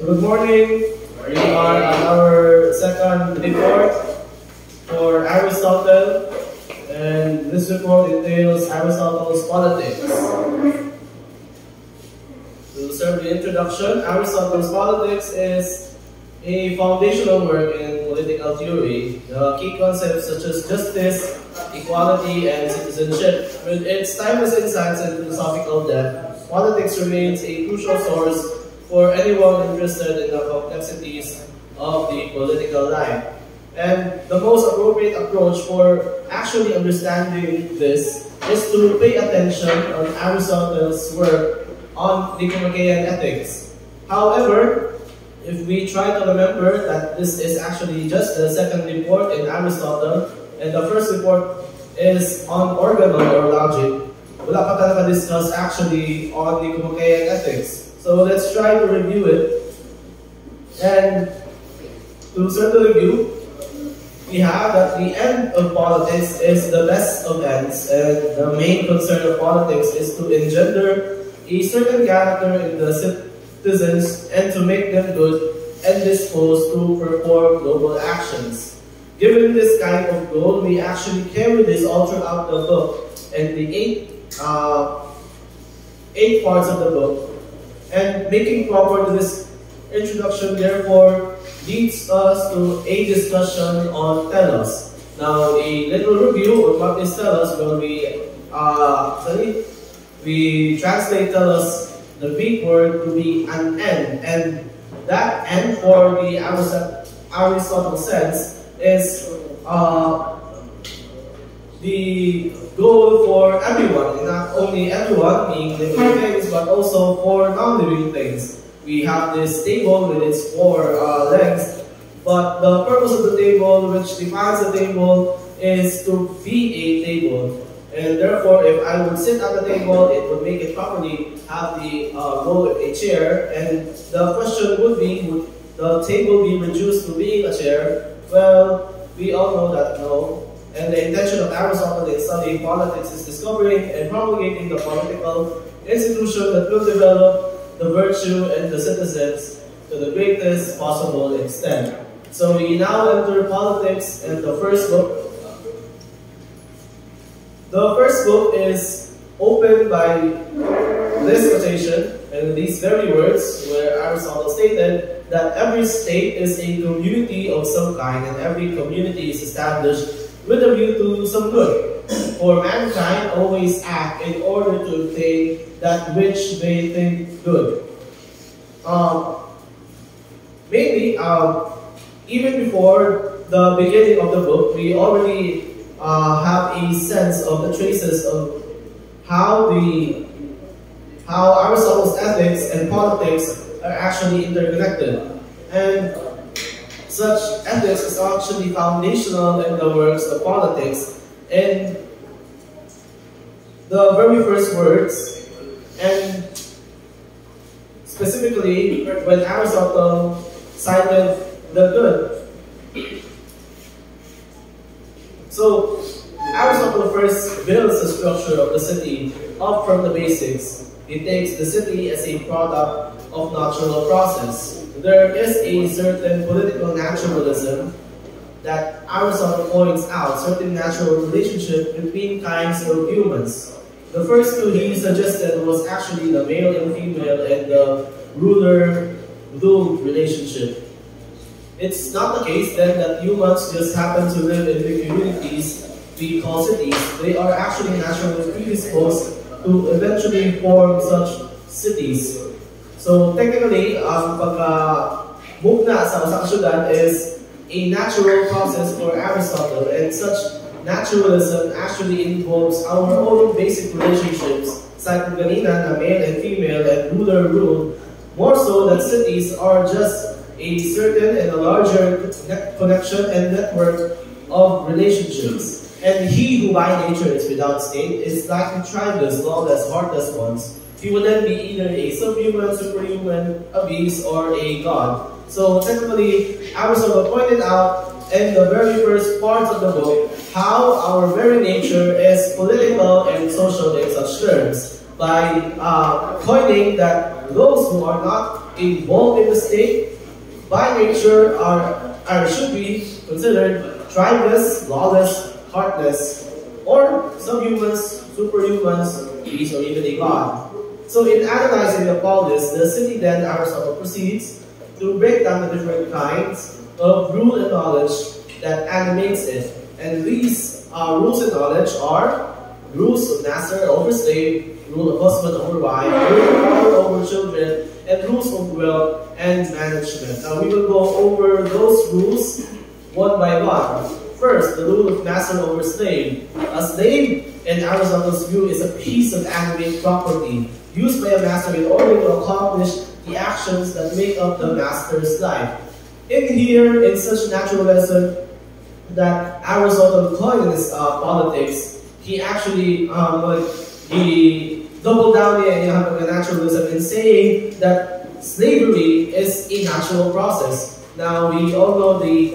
Good morning. We are on our second report for Aristotle, and this report entails Aristotle's politics. To serve the introduction, Aristotle's politics is a foundational work in political theory. The key concepts such as justice, equality, and citizenship. With its timeless insights and philosophical depth, politics remains a crucial source for anyone interested in the complexities of the political life. And the most appropriate approach for actually understanding this is to pay attention on Aristotle's work on Nicomachean ethics. However, if we try to remember that this is actually just the second report in Aristotle, and the first report is on organon or logic, wala pa tayo discuss actually on Nicomachean ethics. So let's try to review it. And to start the review, we have that the end of politics is the best of ends, and the main concern of politics is to engender a certain character in the citizens and to make them good and disposed to perform noble actions. Given this kind of goal, we actually carry this all throughout the book and the eight parts of the book. And making proper to this introduction, therefore, leads us to a discussion on telos. Now, a little review of what is telos when we translate telos, the Greek word, to be an end. And that end, for the Aristotle sense, is the goal for everyone, and not only everyone, meaning living things, but also for non-living things. We have this table with its four legs, but the purpose of the table, which defines the table, is to be a table. And therefore, if I would sit at the table, it would make it properly have the role of a chair. And the question would be, would the table be reduced to being a chair? Well, we all know that no. And the intention of Aristotle in studying politics is discovering and promulgating the political institution that will develop the virtue and the citizens to the greatest possible extent. So we now enter politics and the first book. The first book is opened by this quotation and these very words, where Aristotle stated that every state is a community of some kind and every community is established with a view to some good. For mankind always act in order to obtain that which they think good. Mainly, even before the beginning of the book, we already have a sense of the traces of how Aristotle's ethics and politics are actually interconnected. And such ethics is actually foundational in the works of politics. And the very first words, and specifically when Aristotle cited the good. So Aristotle first builds the structure of the city up from the basics. He takes the city as a product of natural process. There is a certain political naturalism that Aristotle points out, certain natural relationship between kinds of humans. The first two he suggested was actually the male and female and the ruler-ruled relationship. It's not the case then that humans just happen to live in the communities we call cities. They are actually naturally predisposed to eventually form such cities. So technically, ang pagka-move na sa usang syudad is a natural process for Aristotle, and such naturalism actually involves our own basic relationships, cited kanina na male and female and ruler-ruled, more so that cities are just a certain and a larger connection and network of relationships. And he who by nature is without state is likely tribeless, lawless, heartless ones. He would then be either a subhuman, superhuman, a beast, or a god. So technically, Aristotle pointed out in the very first part of the book how our very nature is political and social in such terms, by coining that those who are not involved in the state, by nature should be considered tribeless, lawless, heartless, or subhumans, superhumans, beasts, or even a god. So in analyzing the polis, the city then Aristotle proceeds to break down the different kinds of rule and knowledge that animates it. And these rules and knowledge are rules of master over slave, rule of husband over wife, rule of father over children, and rules of wealth and management. Now we will go over those rules one by one. First, the rule of master over slave. A slave, in Aristotle's view, is a piece of animate property used by a master in order to accomplish the actions that make up the master's life. In here, in such a natural lesson that Aristotle coined in his politics, he actually he doubled down the naturalism in saying that slavery is a natural process. Now we all know the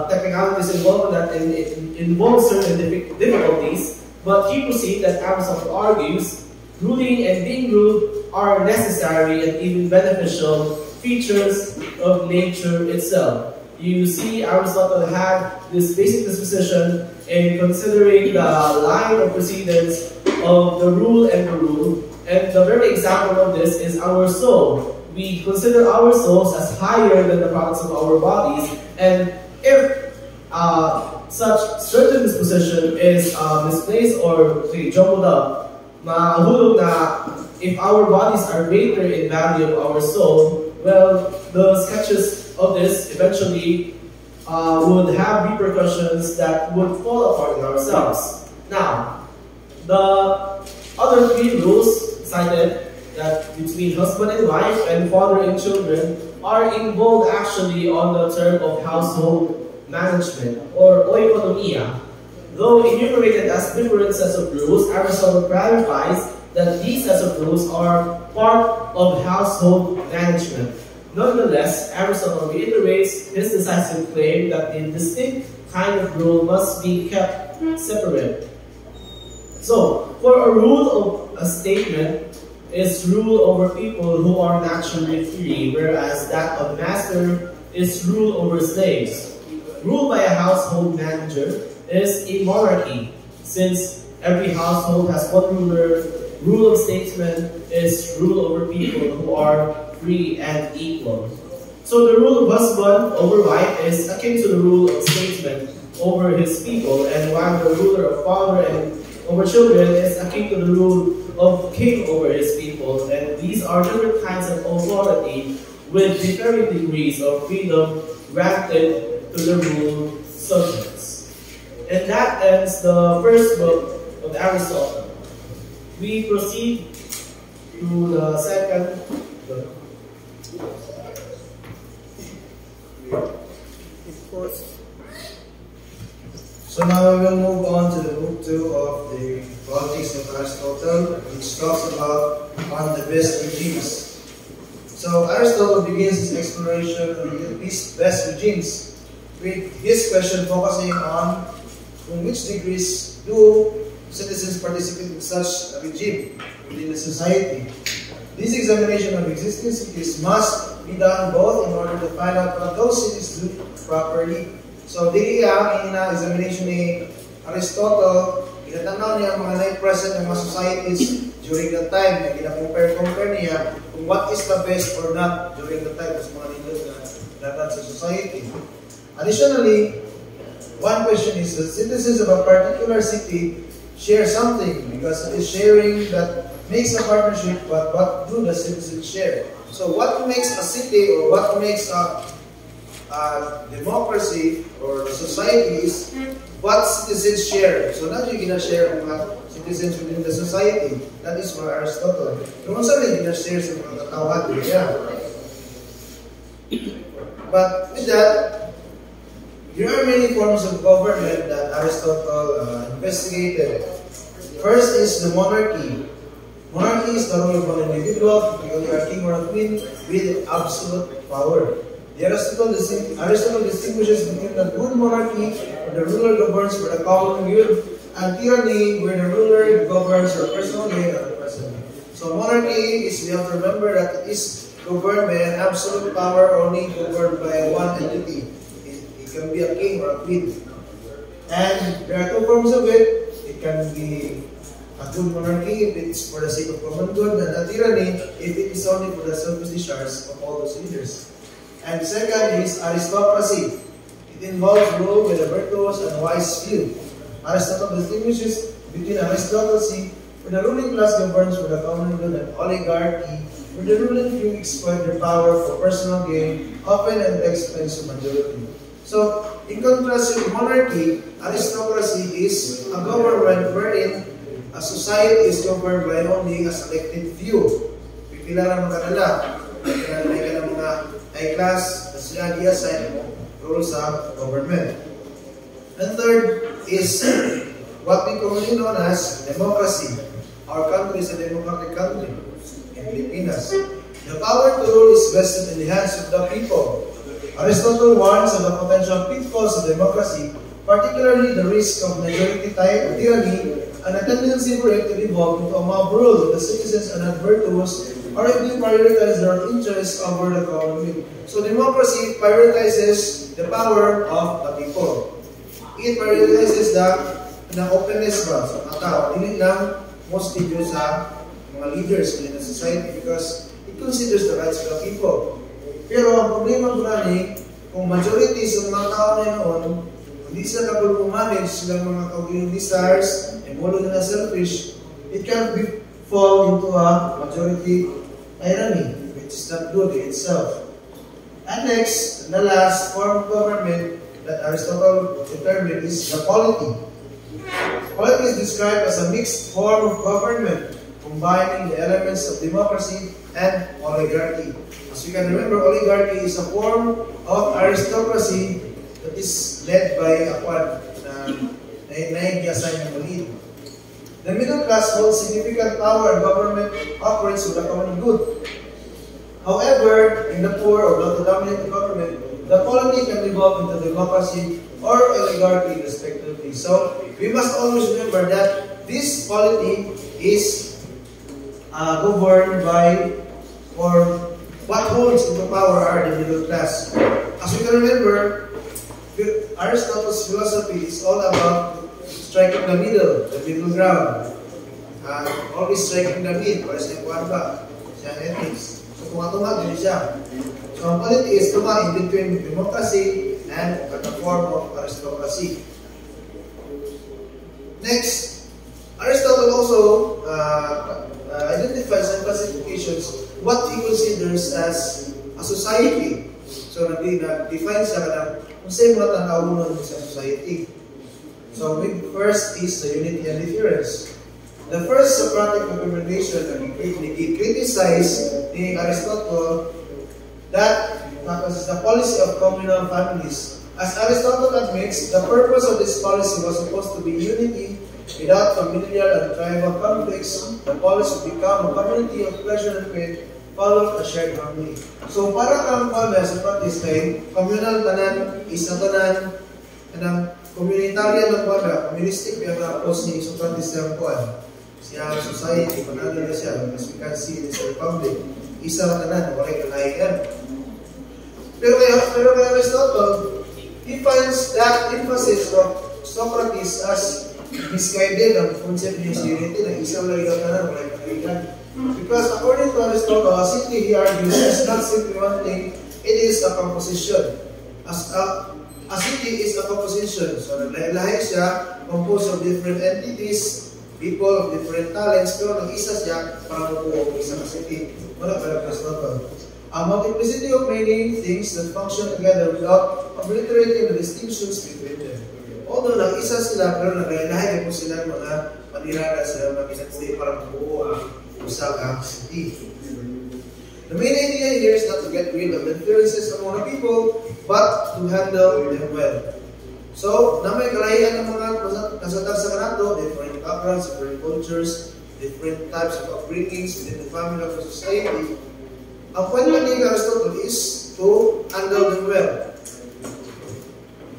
technicalities involved in that, and it involves certain difficulties, but he proceeds that Aristotle argues ruling and being ruled are necessary and even beneficial features of nature itself. You see, Aristotle had this basic disposition in considering the line of precedence of the rule and the rule, and the very example of this is our soul. We consider our souls as higher than the products of our bodies, and if such certain disposition is misplaced or jumbled up, mahulog na if our bodies are greater in value of our soul, well, the sketches of this eventually would have repercussions that would fall apart in ourselves. Now, the other three rules cited, that between husband and wife and father and children, are involved actually on the term of household management or oikonomia. Though enumerated as different sets of rules, Aristotle clarifies that these sets of rules are part of household management. Nonetheless, Aristotle reiterates his decisive claim that the distinct kind of rule must be kept separate. So, for a rule of a statement is rule over people who are naturally free, whereas that of master is rule over slaves. Rule by a household manager is a monarchy, since every household has one ruler. Rule of statesman is rule over people who are free and equal. So the rule of husband over wife is akin to the rule of statesman over his people, and while the ruler of father and over children is akin to the rule of king over his people, and these are different kinds of authority with differing degrees of freedom granted to the ruled subjects. And that ends the first book of Aristotle. We proceed to the second book. So now we will move on to the book 2 of the Politics of Aristotle, which talks about on the best regimes. So Aristotle begins his exploration of these best regimes with his question focusing on which degrees do citizens participate in such a regime within the society. This examination of existing cities must be done both in order to find out what those cities do properly. So, dili ang ina-examination ni Aristotle, inatanaw niya mga na-present ng mga societies during the time na gina-compare niya kung what is the best or not during the time sa mga nindot na dapat sa society. Additionally, one question is, the citizens of a particular city share something, because it is sharing that makes a partnership, but what do the citizens share? So what makes a city or what makes a democracy or a society is what citizens share. So not you're gonna share mga citizens within the society. That is for Aristotle. Kung saan yung gonna share sa mga katawhan niya. But with that, there are many forms of government that Aristotle investigated. First is the monarchy. Monarchy is the rule of an individual, typically a king or a queen, with absolute power. Aristotle distinguishes between the good monarchy, where the ruler governs for the common good, and tyranny, where the ruler governs for personal gain or the present. So monarchy is, we have to remember that it is governed by an absolute power, only governed by one entity. It can be a king or a queen. And there are two forms of it. It can be a good monarchy if it's for the sake of common good, and a tyranny if it is only for the selfish desires of all those leaders. And second is aristocracy. It involves rule with a virtuous and wise few. Aristotle distinguishes between aristocracy, where the ruling class governs for the common good, and oligarchy, where the ruling few exploit their power for personal gain, often at the expense of majority. So, in contrast with monarchy, aristocracy is a government wherein a society is governed by only a selected few. Pipila lang magkadala. Kaya ka ng mga high class na sila i-assign mo role sa government. And third is what we commonly known as democracy. Our country is a democratic country in Pilipinas. The power to rule is vested in the hands of the people. Aristotle warns of the potential pitfalls of democracy, particularly the risk of majority tyranny and a tendency for it to evolve into a mob rule of the citizens and virtuous, or if they prioritize their interests over the common good. So democracy prioritizes the power of the people. It prioritizes the openness ba sa mga tao. Hindi lang mostly due sa mga leaders in the society because it considers the rights of the people. Pero ang problema ko kung majority sa mga tao na noon, hindi sila kapag manage silang mga kaugiling desires, and all na selfish, it can fall into a majority tyranny, which is not good in itself. And next, the last form of government that Aristotle determined is the polity. Polity is described as a mixed form of government, combining the elements of democracy and oligarchy. As you can remember, oligarchy is a form of aristocracy that is led by a quad na nai-assign ng lead. The middle class holds significant power and government operates for the common good. However, in the poor or not-dominant government, the polity can evolve into democracy or oligarchy respectively. So, we must always remember that this polity is governed by, or what holds into power are the middle class. As you can remember, Aristotle's philosophy is all about striking the middle ground. Always striking the mid, para sa ikuan ba? Siya ethics. So, tunga-tunga din siya. So, ang polity is tunga in between democracy and the form of aristocracy. Next, Aristotle also identifies and classifications what he considers as a society. So, nag-define siya ka kung sa'yo mga tanawunan sa society. So, first is the unity and difference. The first Socratic recommendation that he criticized ni Aristotle that was the policy of communal families. As Aristotle admits, the purpose of this policy was supposed to be unity without familial and tribal conflicts. The policy would become a community of pleasure and pain, followed a shared harmony. So, para kang sa practice kay communal tanan, isang tanan, and communitarian ng wala, communistic yung apos ni Socrates ng kuan. Siya society, panalo na siya, as we can see in this republic, isa na tanan, wala kalahian. Pero kay Aristotle, he finds that emphasis of Socrates as misguided ang concept niya sa unity na isang lang ikaw tanan, wala kalahian. Because according to Aristotle, a city, he argues, is not simply one thing, it is a composition. A city is a composition. So, lahi siya, composed of different entities, people of different talents, pero nag-isa siya para mabuo ng isang city. Wala pala Aristotle. A multiplicity of many things that function together without obliterating the distinctions between them. Although nag-isa sila, pero nag-lahi po sila mga panirada sa mga kinagstay para mabuo ang usang city. The main idea here is not to get rid of the differences among the people, but to handle them well. So, na may kalahian ng mga nasatar sa kanato, different backgrounds, different cultures, different types of upbringings within the family of the society. Ang point ni Aristotle is to handle them well.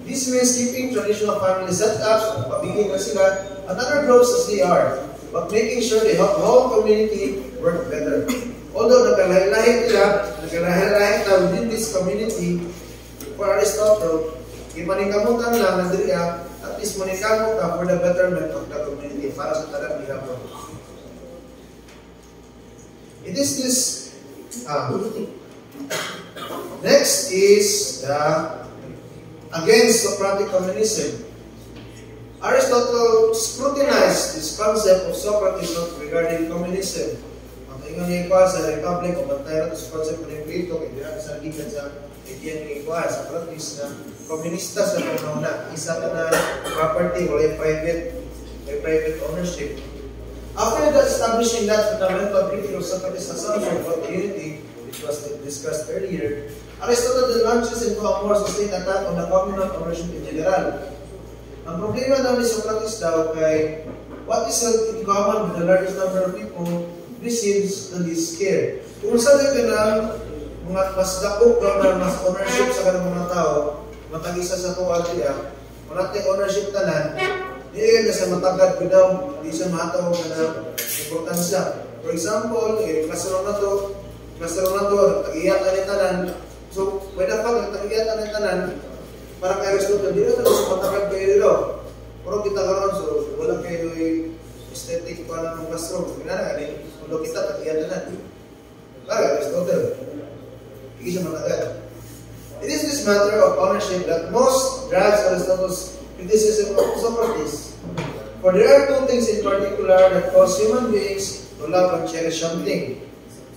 This means keeping traditional family setups, pabigyan na sila, another groups as they are, but making sure they help the whole community work better. Although nagkalahilan lahi-lahi within this community for Aristotle, ipaningkamutan lang na diriya, at least maningkamot ka for the betterment of the community, para sa talang gihapon. It is this, next is the against Socratic communism. Aristotle scrutinized this concept of Socrates regarding communism. Ang ingon niya ikuha sa Republic, o bantay na sa concept ng Plato, kaya di na sa ligan sa idea niya ikuha sa Socrates na komunista sa panahon, isa ka na property or private ownership. After establishing that fundamental critique of Socrates' assumption about unity, which was discussed earlier, Aristotle then launches into a more sustained attack on the communal ownership in general. Ang problema daw ni Socrates daw kay what is in common with the largest number of people receives the least care. Kung sabi ka na mga mas dakok daw na mas ownership sa kanang mga tao, matag-isa sa tuwa siya, manatay ownership tanan, hindi ka sa matagad ko daw, hindi siya matawag na importansya. For example, klasero na to, nagtag-iyak na tanan. So, pwede pa, nagtag-iyak na tanan, para kay Aristotle, di na sa matagad kayo dito. Pero kita karon so wala kayo aesthetic pa ng classroom. Kaya na, kung kita, tag-iyak na natin. Para Aristotle, hindi siya matagad. It is this matter of ownership that most drives Aristotle's criticism of Socrates. For there are two things in particular that cause human beings to love and cherish something,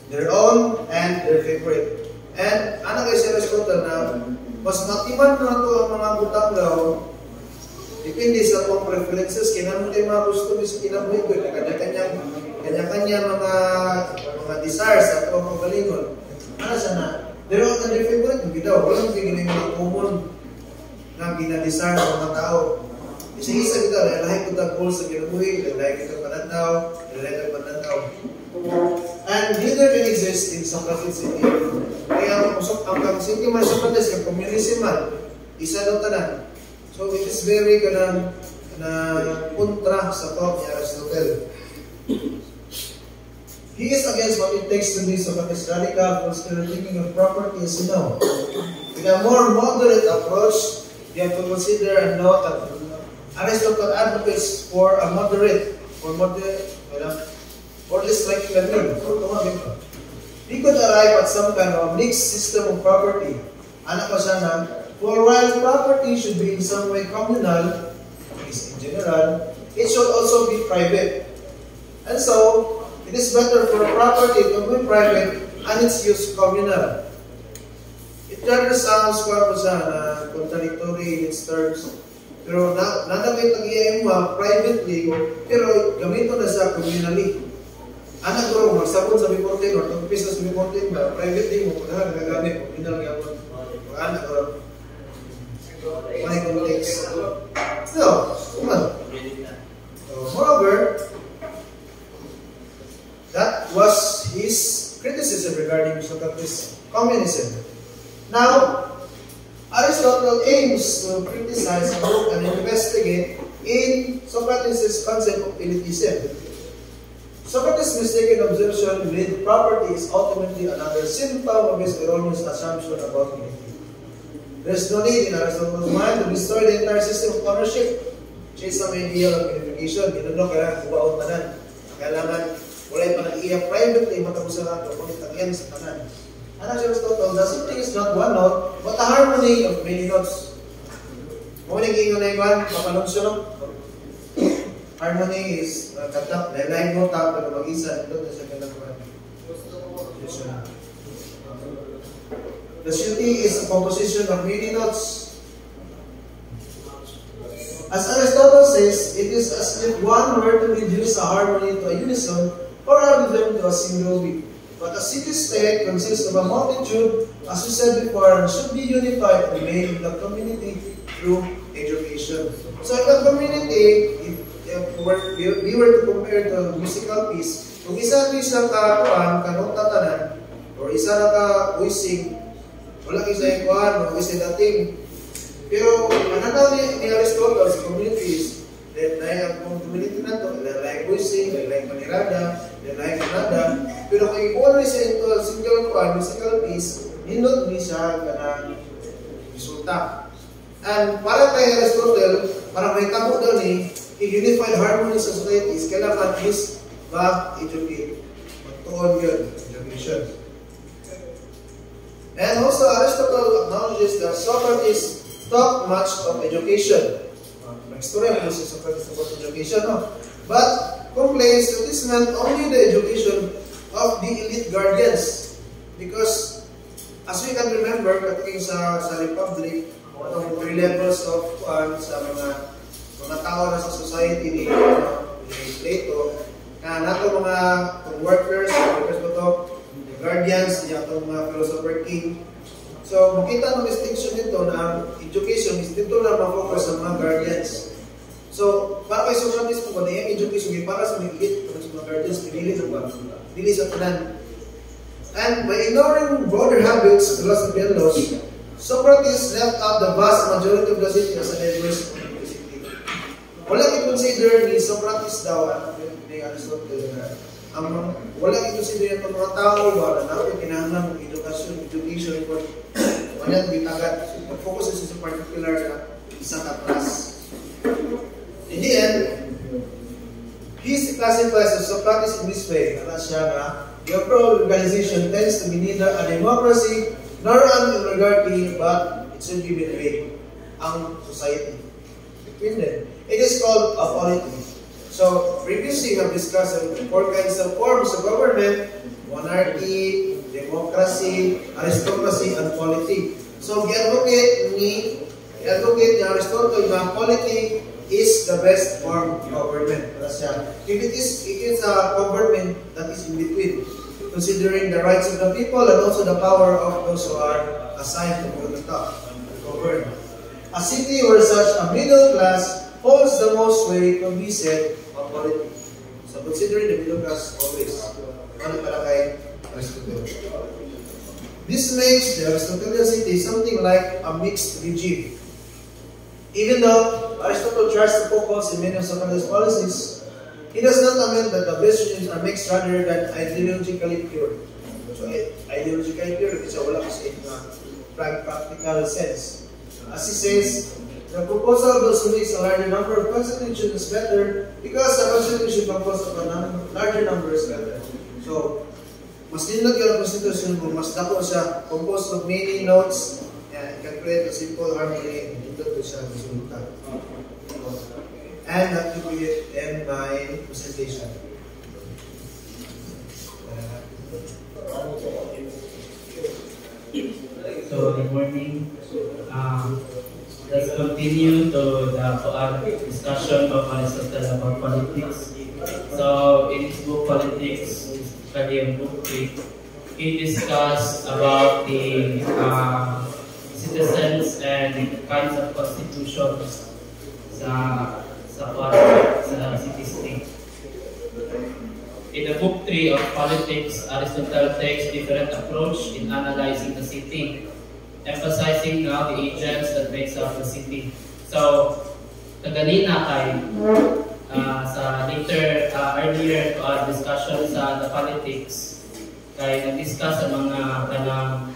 their own and their favorite. And ano kay Aristotle na mas matiman na ito ang mga butang daw, depende sa mga preferences, kinamon kayo mga gusto is kinabuhi ko, kanya-kanya mga desires at mga kalingon. Ano sana? Their own and their favorite, hindi daw, walang bigyan mga common na ginadesire ng mga tao. Isa-isa kita, lalahay ko ta goals sa kinabuhi, lalahay kita panantaw, lalahay kita panantaw. And neither can exist in Socrates' idea. Kaya ang sinti man Socrates, ang communism man, isa daw tanan. So it is very kontra sa thought ni Aristotle. He is against what it takes to be Socrates radical, still thinking of property as you know. With a more moderate approach, you have to consider and note that Aristotle advocates for a moderate, or less striking than him. He could arrive at some kind of mixed system of property. Anak pa siya na, for while property should be in some way communal, at least in general, it should also be private. And so, it is better for property to be private and its use communal. It rather sounds contradictory in its terms. Pero nadagay tag-iayang mo privately, pero gamito na sa communally. Anak ko, magsabon sa B14 or 2 pesos sa B14, privately mo, pagkahan nagagamit, communal gawin. Anak ko, may context. So, moreover, that was his criticism regarding Socrates' communism. Now, Aristotle aims to criticize, look, and investigate in Socrates' concept of elitism. Socrates' mistaken observation with property is ultimately another symptom of his erroneous assumption about unity. There is no need in Aristotle's mind to destroy the entire system of ownership. Chase some idea of unification. Inuno kailangan kubaon tanan. Kailangan walay pa nag-iyak privately matapos sa lahat o nitagyan sa tanan. Ano si Aristotle? The same thing is not one note, but a harmony of many notes. Kung nag-iingon na iwan, mapanunsyo no? Harmony is katak, line note up, pero mag-isa. Ito na siya kinagawa. The city is a composition of many notes. As Aristotle says, it is as if one were to reduce a harmony to a unison or a rhythm to a single beat. But a city-state consists of a multitude, as we said before, and should be unified and made in the community through education. So in the community, if we were to compare the musical piece, kung isa ka kanota tanan, or isa na ka uising, wala isa yung kuhan, o isa dating. Pero, ananaw ni Aristotle sa communities, dahil ang community na ito, like uising, like manirada, like kanada, Pero kung ibuwan mo siya into single piece, nindot ni siya ganang resulta. And para kay Aristotle, para may tamo daw ni, a unified harmony sa societies, kailangan is mag-educate. Magtuon yun, education. And also, Aristotle acknowledges that Socrates taught much of education. Mag-story mo si Socrates about education, no? But complains that this meant only the education of the elite guardians. Because, as we can remember, katiking sa Republic, itong 3 levels of sa mga tao na sa society ni Plato, na nato mga workers ba to, the guardians, itong mga philosopher king. So, makita ng distinction nito na ang education is dito na ma-focus sa mga guardians. So, para kay Socrates po, kung yung education ay para sa mga elite, para sa mga guardians, pinili sa tanan. And by ignoring broader habits, philosophy, and laws, Socrates left out the vast majority of the city as a diverse city. Wala i-consider ni Socrates daw, ni Aristotle, wala i-consider yung mga tao ba na natin kinahanglan ng education, wala bitagad. Mag-focus sa particular na isang class. In the end, he classifies Socrates in this way, the overall organization tends to be neither a democracy nor an oligarchy, but it should be between ang society. Between them. It is called a polity. So, previously we have discussed 4 kinds of forms of government: monarchy, democracy, aristocracy, and polity. So, i-advocate ni Aristotle na polity is the best form of government. If it is a government that is in between, considering the rights of the people and also the power of those who are assigned to govern. A city where such a middle class holds the most weight can be said of polity. So considering the middle class always, ano para kay Aristotle. This makes the Aristotelian city something like a mixed regime. Even though Aristotle tries to focus in many of Socrates' policies, he does not admit that the best regimes are mixed rather than ideologically pure. So, ideologically pure, kasi wala kasi in practical sense. As he says, the proposal thus makes a larger number of constitutions is better because the constitution composed of a larger number is better. So, mas nindot yung constitution kung mas dako siya, composed of many notes, and can create a simple harmony. And that will end my presentation. So, good morning. Let's continue to the discussion of Aristotle about politics. So, in his book Politics, especially in book 3, he discussed about the citizens and the kinds of constitutions sa city-state. In the book 3 of Politics, Aristotle takes different approach in analyzing the city, emphasizing now the agents that makes up the city. So, kaganina kay sa earlier discussion sa the politics, kay nag-discuss sa mga kanang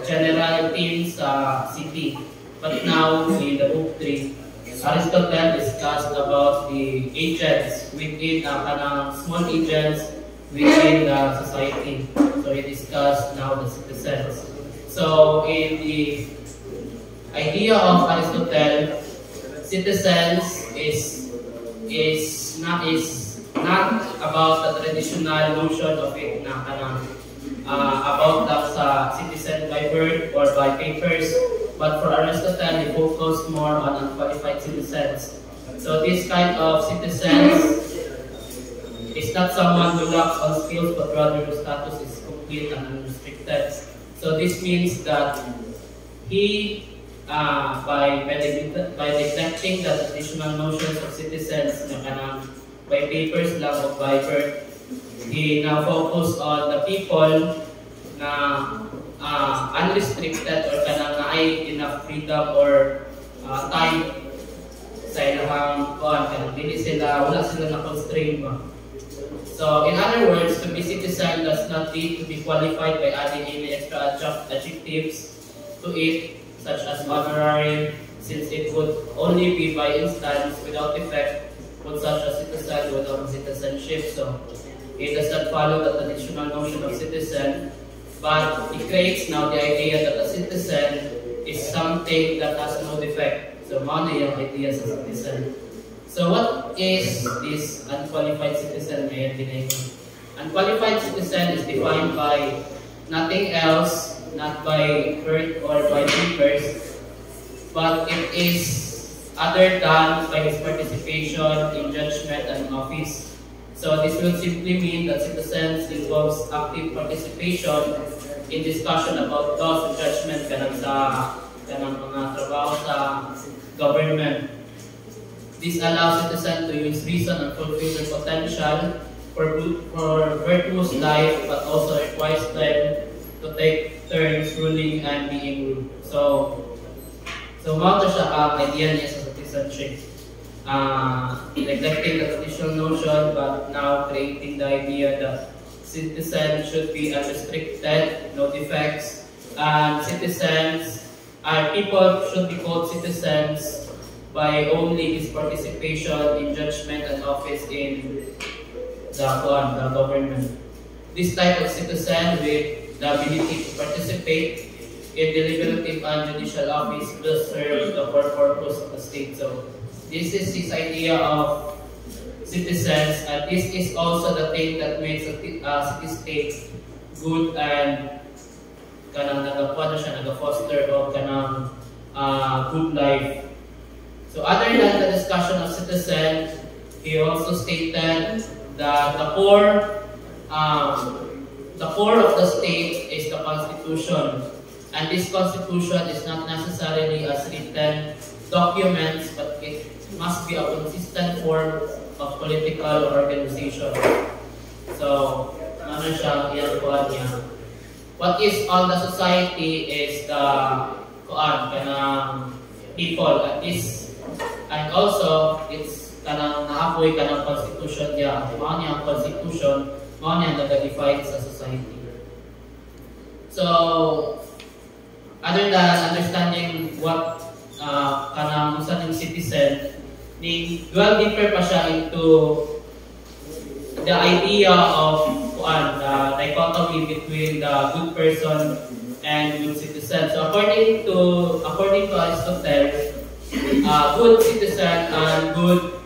general themes sa city. But now, in the book 3, Aristotle discussed about the agents within small agents within the society. So he discussed now the citizens. So in the idea of Aristotle, citizens is not about the traditional notion of it na about that citizen by birth or by papers. But for Aristotle, he focused more on unqualified citizens. So this kind of citizens is not someone who lacks on skills, but rather whose status is complete and unrestricted. So this means that he, by neglecting the traditional notions of citizens na by papers lang o by birth, he now focused on the people na unrestricted or kanang naay enough freedom or time sa ilang kanang dili sila, wala sila na constraint ba. So, in other words, to be citizen does not need to be qualified by adding any extra adjectives to it, such as honorary, since it would only be by instance without effect would such a citizen would own citizenship. So, it does not follow the traditional notion of citizen, but it creates now the idea that a citizen is something that has no defect. So, mao yung idea sa citizen. So, what is this unqualified citizen? Unqualified citizen is defined by nothing else, not by birth or by papers, but it is other than by his participation in judgment and office. So this will simply mean that citizens involves active participation in discussion about laws and judgment kanang mga trabaho sa government. This allows citizens to use reason and fulfill their potential for virtuous life, but also requires them to take turns ruling and being ruled. So mao to siya ang idea niya sa citizenship. Neglecting the traditional notion, but now creating the idea that citizens should be unrestricted, no defects, and people should be called citizens by only his participation in judgment and office in the government. This type of citizen with the ability to participate in deliberative and judicial office will serve the core purpose of the state. So this is his idea of citizens, and this is also the thing that makes a city-state good and kanang nag-foster of kanang good life. So other than the discussion of citizen, he also stated that the core of the state is the constitution, and this constitution is not necessarily as written documents, but it must be a consistent form of political organization. So, ano siya, niya. What is on the society is the kanang people, and also it's kanang naapoy kanang constitution niya. Mao niya ang constitution, mao niya nag-define sa society. So, other than understanding what kanang usa ng citizen, ni dwell deeper pa siya into the idea of the dichotomy between the good person and good citizen. So according to Aristotle, good citizen and good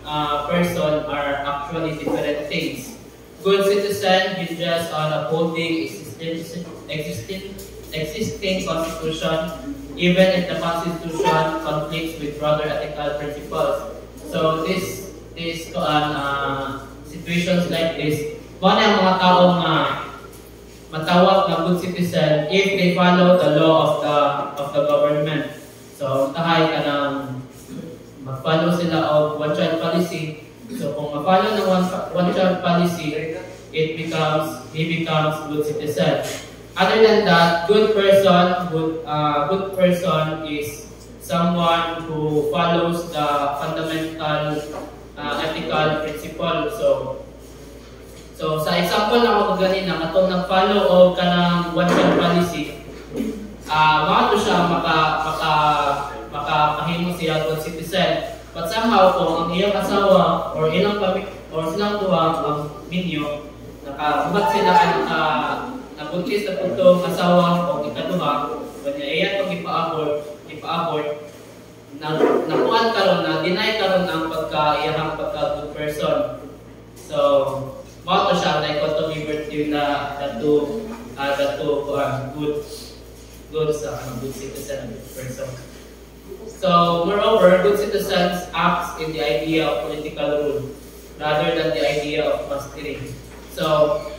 person are actually different things. Good citizen hinges on upholding existing constitution, even if the constitution conflicts with broader ethical principles. So this situations like this, kung ang mga taong matawag na good citizen if they follow the law of the government. So tahay ka nang mag-follow sila of one-child policy. So kung ma-follow ng one-child policy, he becomes good citizen. Other than that, good person is someone who follows the fundamental ethical principle. So sa example na ako ganina, katong nag-follow o kanang one-child policy, makato siya makapahimo siya good citizen. But somehow kung ang iyang asawa or ilang silang tuwa ang minyo, nakabuhat sila nabuntis na puntong asawa o ikaduha, kanya iyan pag ipa-abort, nakuan karon na deny karon ang pagka-iyahang pagka-good person. So, mao to siya dichotomy between good citizen and good person. So, moreover, good citizens acts in the idea of political rule rather than the idea of mastering. So,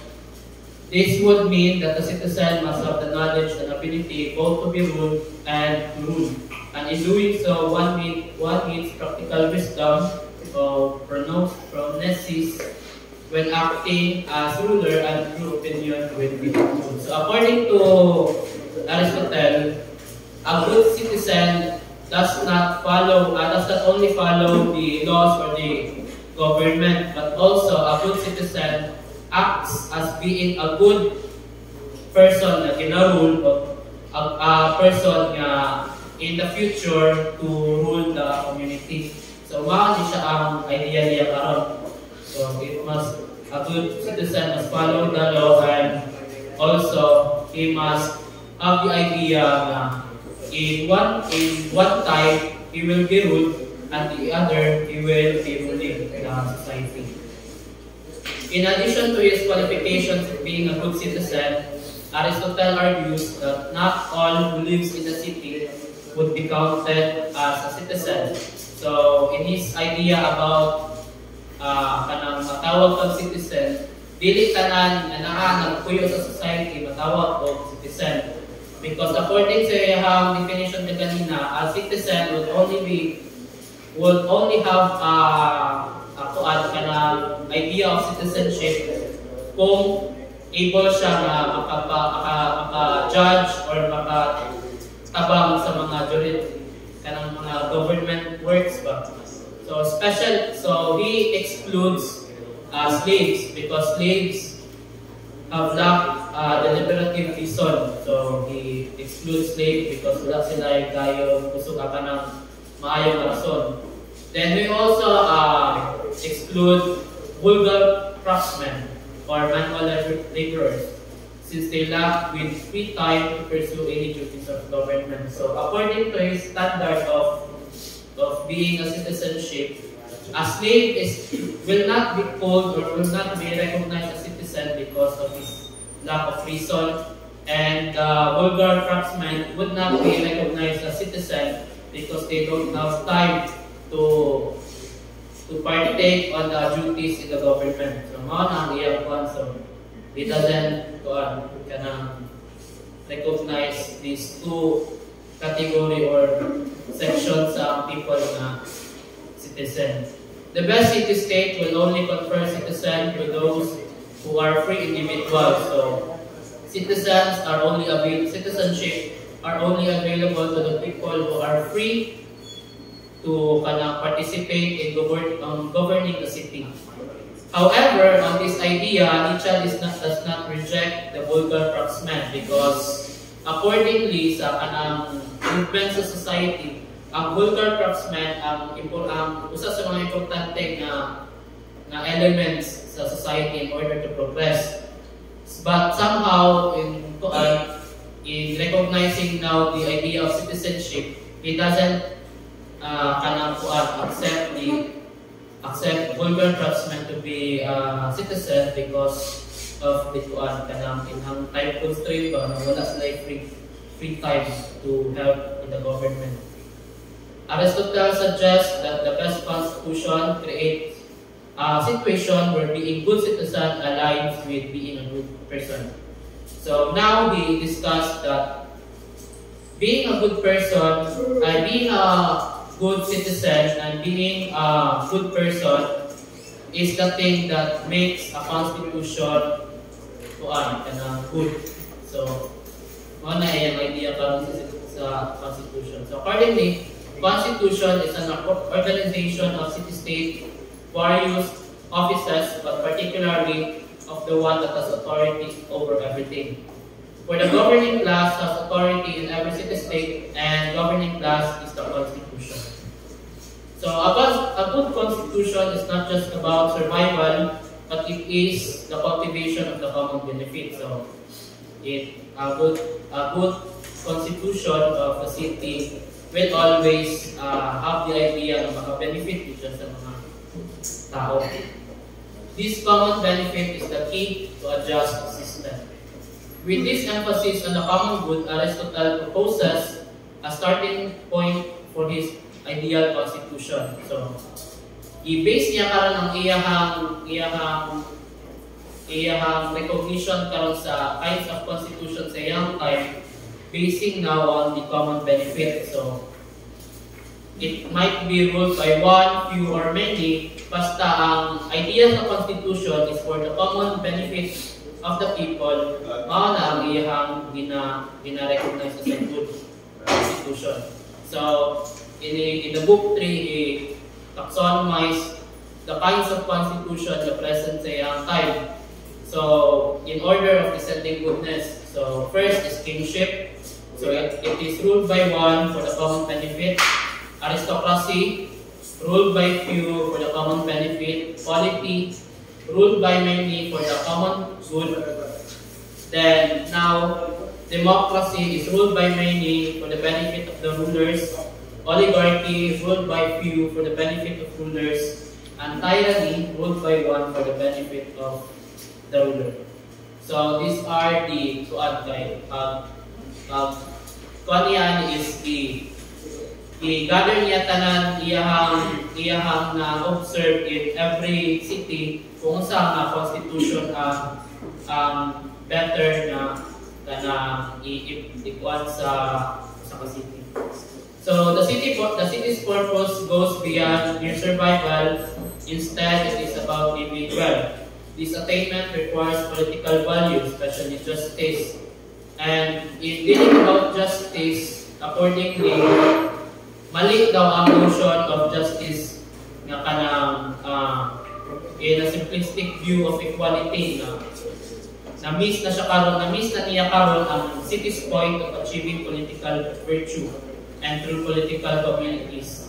this would mean that the citizen must have the knowledge and ability both to be ruled and to rule. And in doing so, one needs practical wisdom or pronosis when acting as ruler and true opinion when being ruled. So according to Aristotle, a good citizen does not only follow the laws for the government, but also a good citizen acts as being a good person na gina-rule o a person nga in the future to rule the community. So mao ni siya ang idea niya karon. So it must a good citizen must follow the law, and also he must have the idea na in one time he will be ruled and the other he will be ruling the society. In addition to his qualifications of being a good citizen, Aristotle argues that not all who lives in the city would be counted as a citizen. So, in his idea about kanang matawag kang citizen, dili tanan na nagpuyo sa society matawag og citizen. Because according sa iyang definition na kanina, a citizen would only have kanang idea of citizenship kung able siya na maka-judge or makatabang sa mga kanang mga government works ba. So he excludes slaves because slaves have lacked deliberative reason. So he excludes slaves because wala sila kayo kusog ka ng maayong rason. Then we also exclude vulgar craftsmen or manual laborers, since they lack with free time to pursue any duties of government. So according to his standard of being a citizenship, a slave will not be called or will not be recognized as citizen because of his lack of reason, and vulgar craftsmen would not be recognized as citizen because they don't have time to partake on the duties in the government. So, mao na ang iyang kwan. So, he doesn't recognize these two category or sections of people na citizen. The best city-state will only confer citizen to those who are free individuals. So, citizenship are only available to the people who are free to participate in governing the city. However, on this idea, Nietzsche does not reject the vulgar craftsmen because accordingly sa movement sa society, ang vulgar craftsmen ang usa sa mga importante na elements sa society in order to progress. But somehow in recognizing now the idea of citizenship, he doesn't accept vulgar craftsmen to be citizen because of the inhang time constraint ba na wala sila free time to help in the government. Aristotle suggests that the best constitution creates a situation where being good citizen aligns with being a good person. So now he discussed that being a good person, being a good citizen and being a good person is the thing that makes a constitution good. So, one ay ang idea karon sa constitution. So, accordingly, constitution is an organization of city-state various offices, but particularly of the one that has authority over everything. For the governing class has authority in every city-state, and governing class is the constitution. So a good constitution is not just about survival, but it is the cultivation of the common benefit. So a good constitution of a city will always have the idea na maka-benefit dito sa mga tao. This common benefit is the key to a just system. With this emphasis on the common good, Aristotle proposes a starting point for his ideal constitution. So, i-base niya karon ang iyahang recognition karon sa kinds of constitution sa iyang time, basing now on the common benefit. So, it might be ruled by one, few, or many, basta ang idea sa constitution is for the common benefit of the people, mao na ang iyahang gina-recognize as a good constitution. So, in the book 3, he taxonomized the kinds of constitution na present sa iyang time. So, in order of descending goodness, so first is kingship. So, it is ruled by one for the common benefit. Aristocracy, ruled by few for the common benefit. Polity, ruled by many for the common good. Then, now, democracy is ruled by many for the benefit of the rulers. Oligarchy, ruled by few for the benefit of rulers. And tyranny, ruled by one for the benefit of the ruler. So these are the kuan guide. Kuan niyan is i-gather niya tanan iyahang na observe in every city kung saan na constitution ang better na i-kuan sa city. So the city's purpose goes beyond mere survival. Instead, it is about living well. This attainment requires political values, especially justice. And in dealing about justice, accordingly, mali daw ang notion of justice nga kanang in a simplistic view of equality na-miss na niya karon ang city's point of achieving political virtue and through political communities.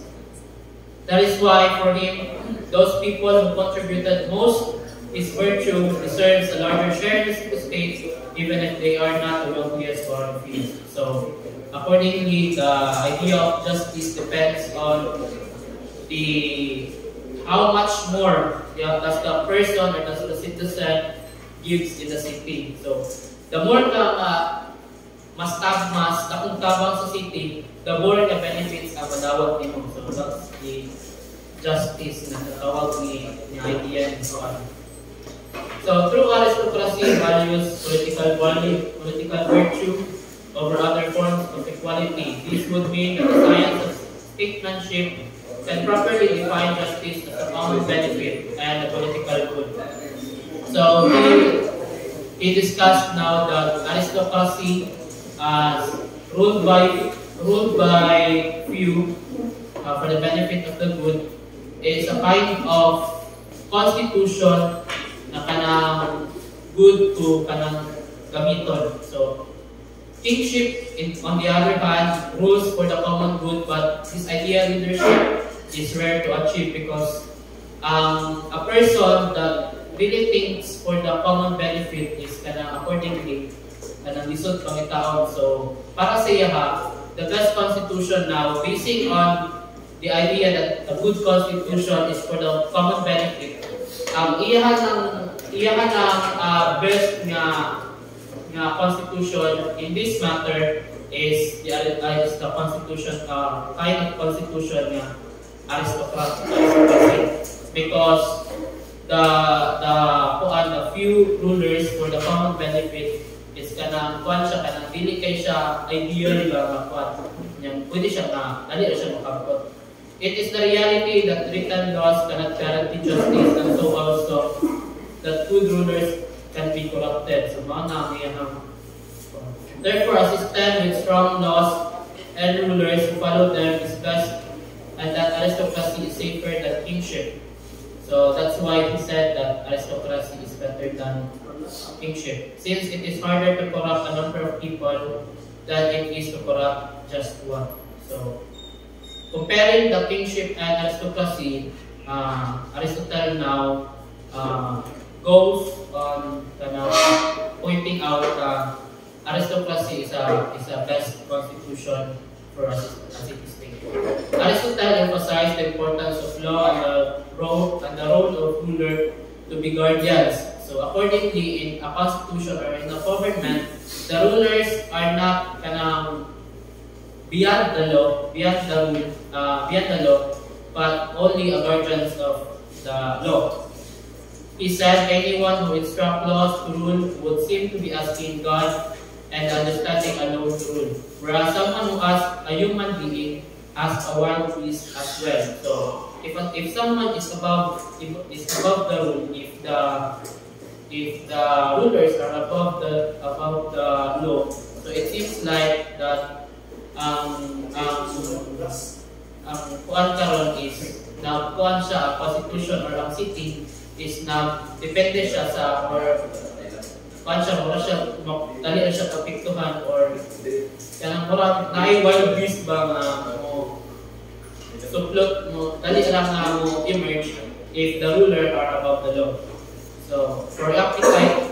That is why for him, those people who contributed most his virtue deserves a larger share in the state, even if they are not the wealthiest or few. So, accordingly, the idea of justice depends on how much more does the person or does the citizen gives in the city. So, the more mas takong tabang sa city, the more the benefits ang madawat nimo. So that's the justice na natawag ni idea and so on. So true aristocracy values political virtue over other forms of equality. This would mean that the science of statesmanship can properly define justice as a common benefit and a political good. So he discussed now that aristocracy ruled by few for the benefit of the good is a kind of constitution na kanang good to kanang gamiton. So kingship, on the other hand, rules for the common good, but this idea of leadership is rare to achieve because a person that really thinks for the common benefit is kanang accordingly kanang lisod pangitaon. So para sa iya the best constitution now, basing on the idea that a good constitution is for the common benefit, iyahan ng best nga constitution in this matter is the constitution, kind of constitution nga aristocracy, because the few rulers for the common benefit is kanang dili kay siya ideal nga pwede siya dali siya makabot. It is the reality that written laws cannot guarantee justice, and so also that good rulers can be corrupted. So therefore, a system with strong laws and rulers who follow them is best, and that aristocracy is safer than kingship. So that's why he said that aristocracy is better than kingship, since it is harder to corrupt a number of people than it is to corrupt just one. So, comparing the kingship and aristocracy, Aristotle now goes on pointing out aristocracy is a best constitution for a city-state. Aristotle emphasized the importance of law and the role of ruler to be guardians. So accordingly, in a constitution or in a government, the rulers are not beyond the law, but only a guardians of the law. He said anyone who instructs laws to rule would seem to be asking God and understanding alone to rule, whereas someone who asks a human being asks a wild beast as well. So if someone is above the rule, if the rulers are above the law, so it seems like that kuan karon is na kuan siya constitution or ang city is na depende siya sa or pansya, wala siya, dali na siya kapiktuhan or kanang mura, wild beast ba nga mo suplot mo, dali lang nga mo emerge if the ruler are above the law. So, for appetite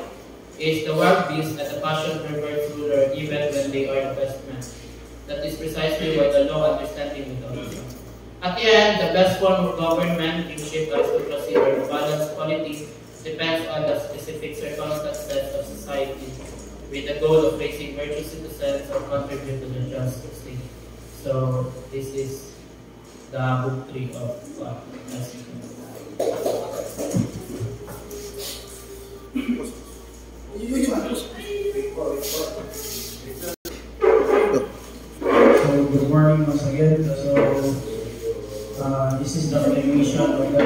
is the wild beast and the passion perverts ruler even when they are the best men. That is precisely why the law understanding without law. At the end, the best form of government, kingship, aristocracy, or the balanced quality depends on the specific circumstances of society, with the goal of raising virtuous citizens or contribute to the just state. So, this is the book 3 of So, good morning once again. So, this is the continuation of the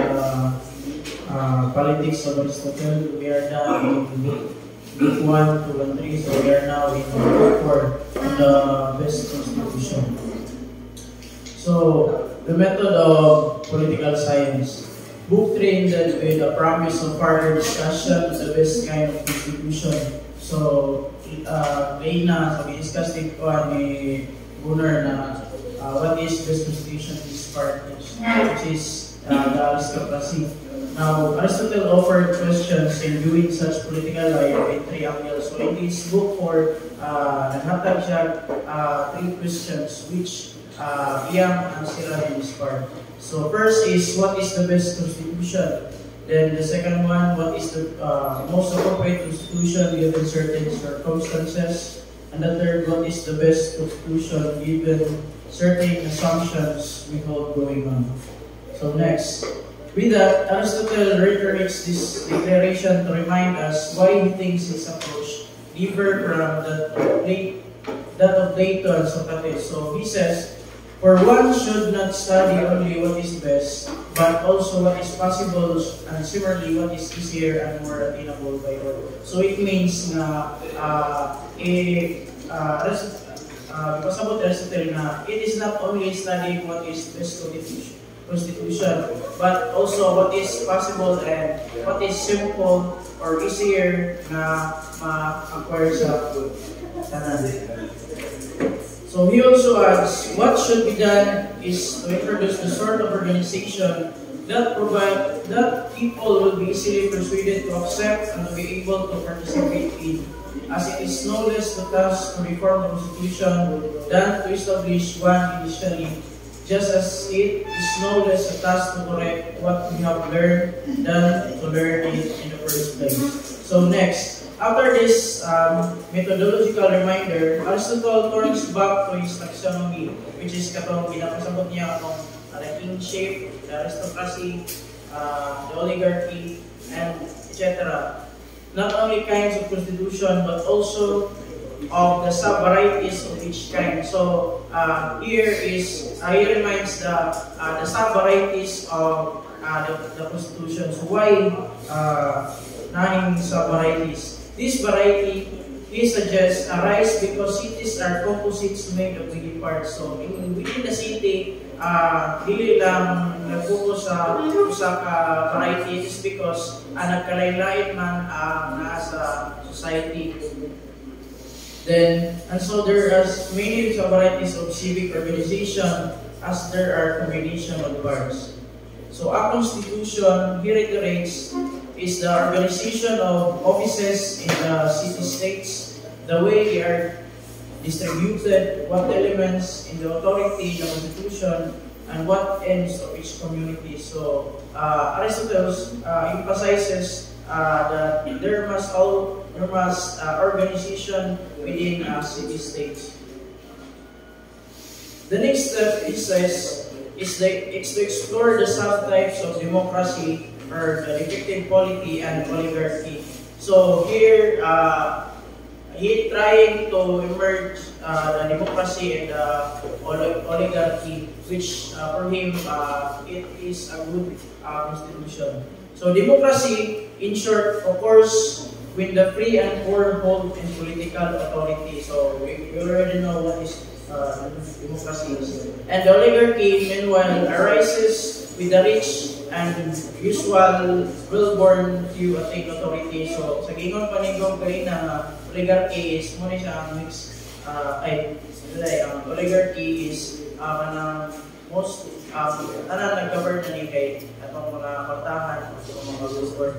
politics of Aristotle. We are now in week 1, 2, and 3. So, we are now in week 4 on the best constitution. So, the method of political science. Book 3 ended with a promise of further discussion of the best kind of constitution. So, ngayon so i-discuss din ko ni Gunnar na what is best constitution in this part, which is the aristocracy. Now, Aristotle offered questions in viewing such political life in 3 angles. So, in this book 4, naghatag siya 3 questions which iyang answer in this part. So, first is, what is the best constitution? Then, the second one, what is the most appropriate constitution given certain circumstances? And the third, what is the best constitution given certain assumptions we hold going on? So next, with that, Aristotle reiterates this declaration to remind us why he thinks his approach differ from that of Plato and Socrates. So he says, for one should not study only what is best, but also what is possible, and similarly what is easier and more attainable by all. So it means na because about Aristotle na it is not only studying what is best constitution, but also what is possible and what is simple or easier na ma-acquire sa tanan. So he also adds, what should be done is to introduce the sort of organization that people will be easily persuaded to accept and to be able to participate in, as it is no less the task to reform the constitution than to establish one initially, just as it is no less a task to correct what we have learned than to learn it in the first place. So next, after this methodological reminder, Aristotle turns back to his taxonomy, which is katong pinapasabot niya atong the kingship, the aristocracy, the oligarchy, and etc. Not only kinds of constitution, but also of the sub-varieties of each kind. So here reminds the sub-varieties of the constitution. So why 9 sub-varieties? This variety, he suggests, arise because cities are composites made of many parts. So within the city, dili lang nag-focus sa usa ka variety. It is because nagkalain-lain man na sa society. Then, and so there are many varieties of civic organization as there are combination of parts. So a constitution, he reiterates, is the organization of offices in the city-states, the way they are distributed, what elements in the authority, the constitution, and what ends of each community. So Aristotle emphasizes that there must organization within city-states. The next step, he says, is to explore the subtypes of democracy, or the effective polity and oligarchy. So here, he trying to emerge the democracy and the oligarchy, which for him it is a good constitution. So democracy, in short, of course, when the free and poor hold in political authority. So we already know what is democracy is. And the oligarchy, meanwhile, arises with the rich and usual well-born few attain authority. So sa gingon paningong kay na oligarchy is mo ni siya ang mix ang oligarchy is kanang most tanan nag-govern na ni kay atong mga kortahan o mga well-born.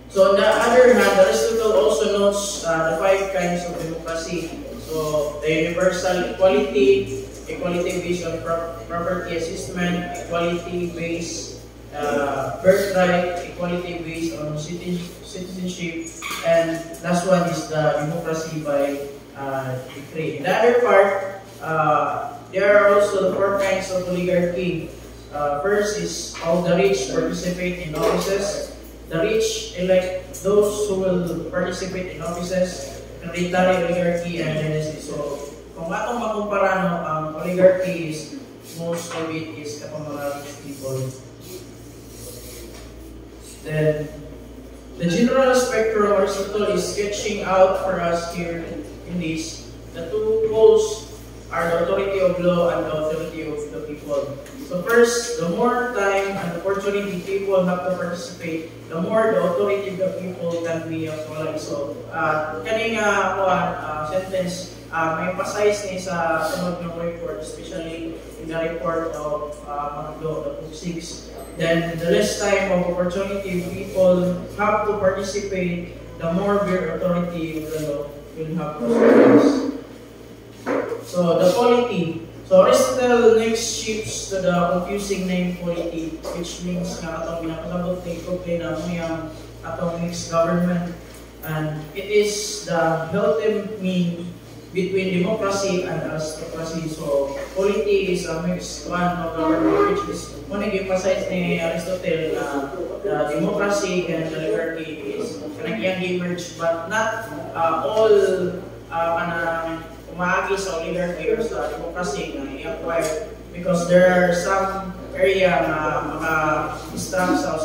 So on the other hand, Aristotle also notes the 5 kinds of democracy. So the universal equality, equality based on property assessment, equality based birthright, equality based on citizenship, and last one is the democracy by decree. In the other part, there are also the 4 kinds of oligarchy. First is all the rich participate in offices. The rich elect those who will participate in offices, hereditary oligarchy, and dynasty. So, kung atong makumpara ang oligarchy is most of it is katong mga rich people. Then, the general spectrum Aristotle is sketching out for us here in this. The 2 poles are the authority of law and the authority of the people. So first, the more time and opportunity people have to participate, the more the authority of the people can be actualized. So, kaning sentence, may emphasize ni sa sunod ng report, especially in the report of Magdo, the book 6. Then, the less time of opportunity people have to participate, the more their authority of the law will have to exercise. So, the polity. So, Aristotle next shifts to the confusing name polity, which means nga atong pinapasabot ni Copley na mo yung atong mixed government. And it is the healthy mean between democracy and aristocracy. So, polity is a mixed one of government, which is mo nag-emphasize ni Aristotle na the democracy and the oligarchy is kanang merge, but not all kanang umaagi sa oligarchy or sa democracy na i-acquire, because there are some area na maka-distract sa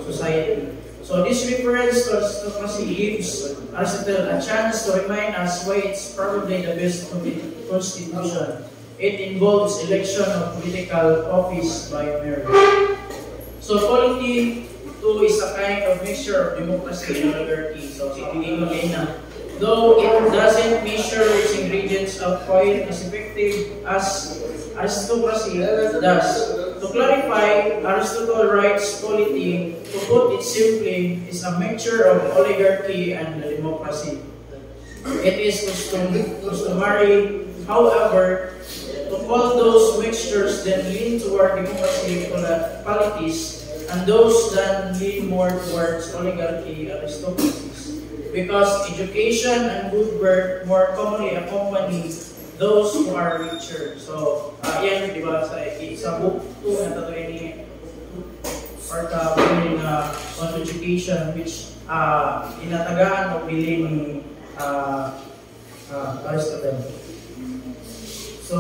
society. So this reference to aristocracy gives Aristotle a chance to remind us why it's probably the best constitution. It involves election of political office by merit. So polity too is a kind of mixture of democracy and oligarchy. So sige mo na. Though it doesn't measure its ingredients of quite as effective as aristocracy does. To clarify, Aristotle writes polity, to put it simply, is a mixture of oligarchy and democracy. It is customary, however, to call those mixtures that lean toward democracy qualities and those that lean more towards oligarchy aristocracies. Because education and good birth more commonly accompany those who are richer. So, yan, di ba, sa book 2 na tatuloy ni or kapiling on education, which inatagaan o bilin ni Aristotle. So,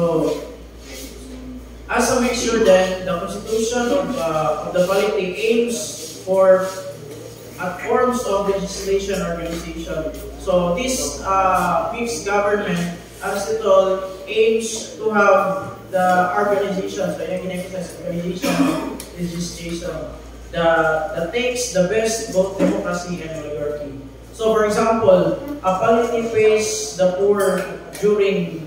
as a mixture then, the constitution of the polity aims for forms of legislation organization. So this mixed government, Aristotle aims to have the organization, so yung organization legislation that takes the best both democracy and oligarchy. So for example, a polity pays the poor during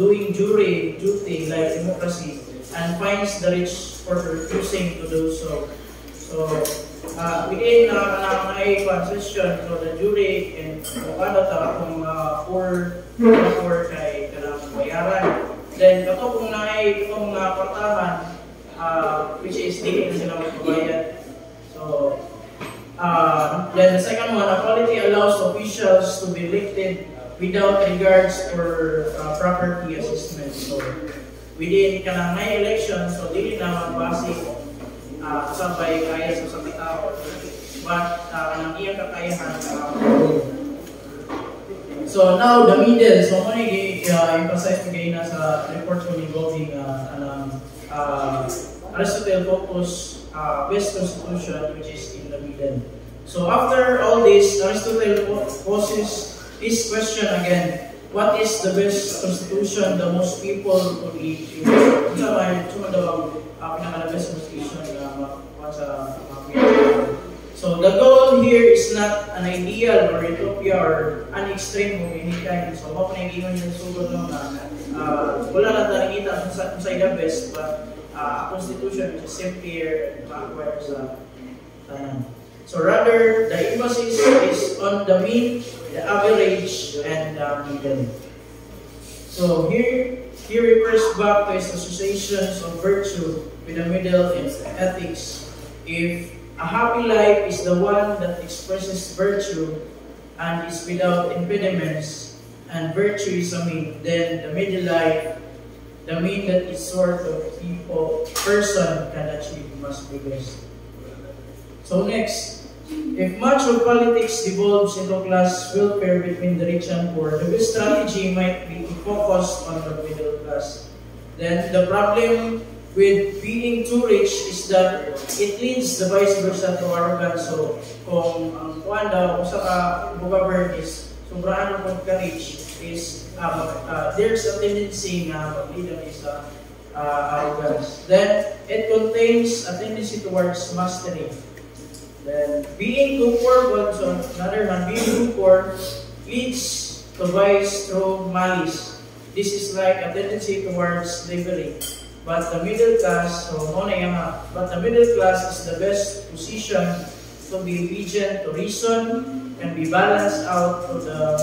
doing jury duty like democracy and fines the rich for refusing to do so. So within ay concession, so the jury and ano kung poor kay kanang bayaran. Then kato kung naay itong portahan which is dili na sila magbayad. So then the second one, equality allows officials to be elected without regards for property assessment. So within kanang may election, so dili na magbase sabay kaya sa tao, but kanang iyang kakayahan. So now the middle, so mo ni emphasize again na sa report ko ni Golding Aristotle focus best constitution, which is in the middle. So after all this, Aristotle poses this question again: what is the best constitution the most people could live in? Suma daw ang pinaka-best constitution na sa mga. So the goal here is not an ideal or utopia or an extreme of any kind. So ako pinagingon yung sugod lang na wala lang tayo nakita kung sa the best, but a constitution which is simpler and ma-acquire sa tanan. So rather, the emphasis is on the mean, the average, and the middle. So here refers back to his associations of virtue with the middle and ethics. If a happy life is the one that expresses virtue and is without impediments, and virtue is a mean, then the middle life, the mean that is sort of person can achieve must be best. So next, if much of politics devolves into class welfare between the rich and poor, the best strategy might be to focus on the middle class. Then the problem with being too rich is that it leads the vice versa to arrogance. So kung ang kuwan daw, kung sa government is sobraan ng pagka-rich, is there's a tendency na mag-lead is arrogance. Then it contains a tendency towards mastery. Then being too poor, well, so another hand, being too poor leads to vice through malice. This is like a tendency towards slavery. But the middle class, but the middle class is the best position to be obedient to reason, can be balanced out to the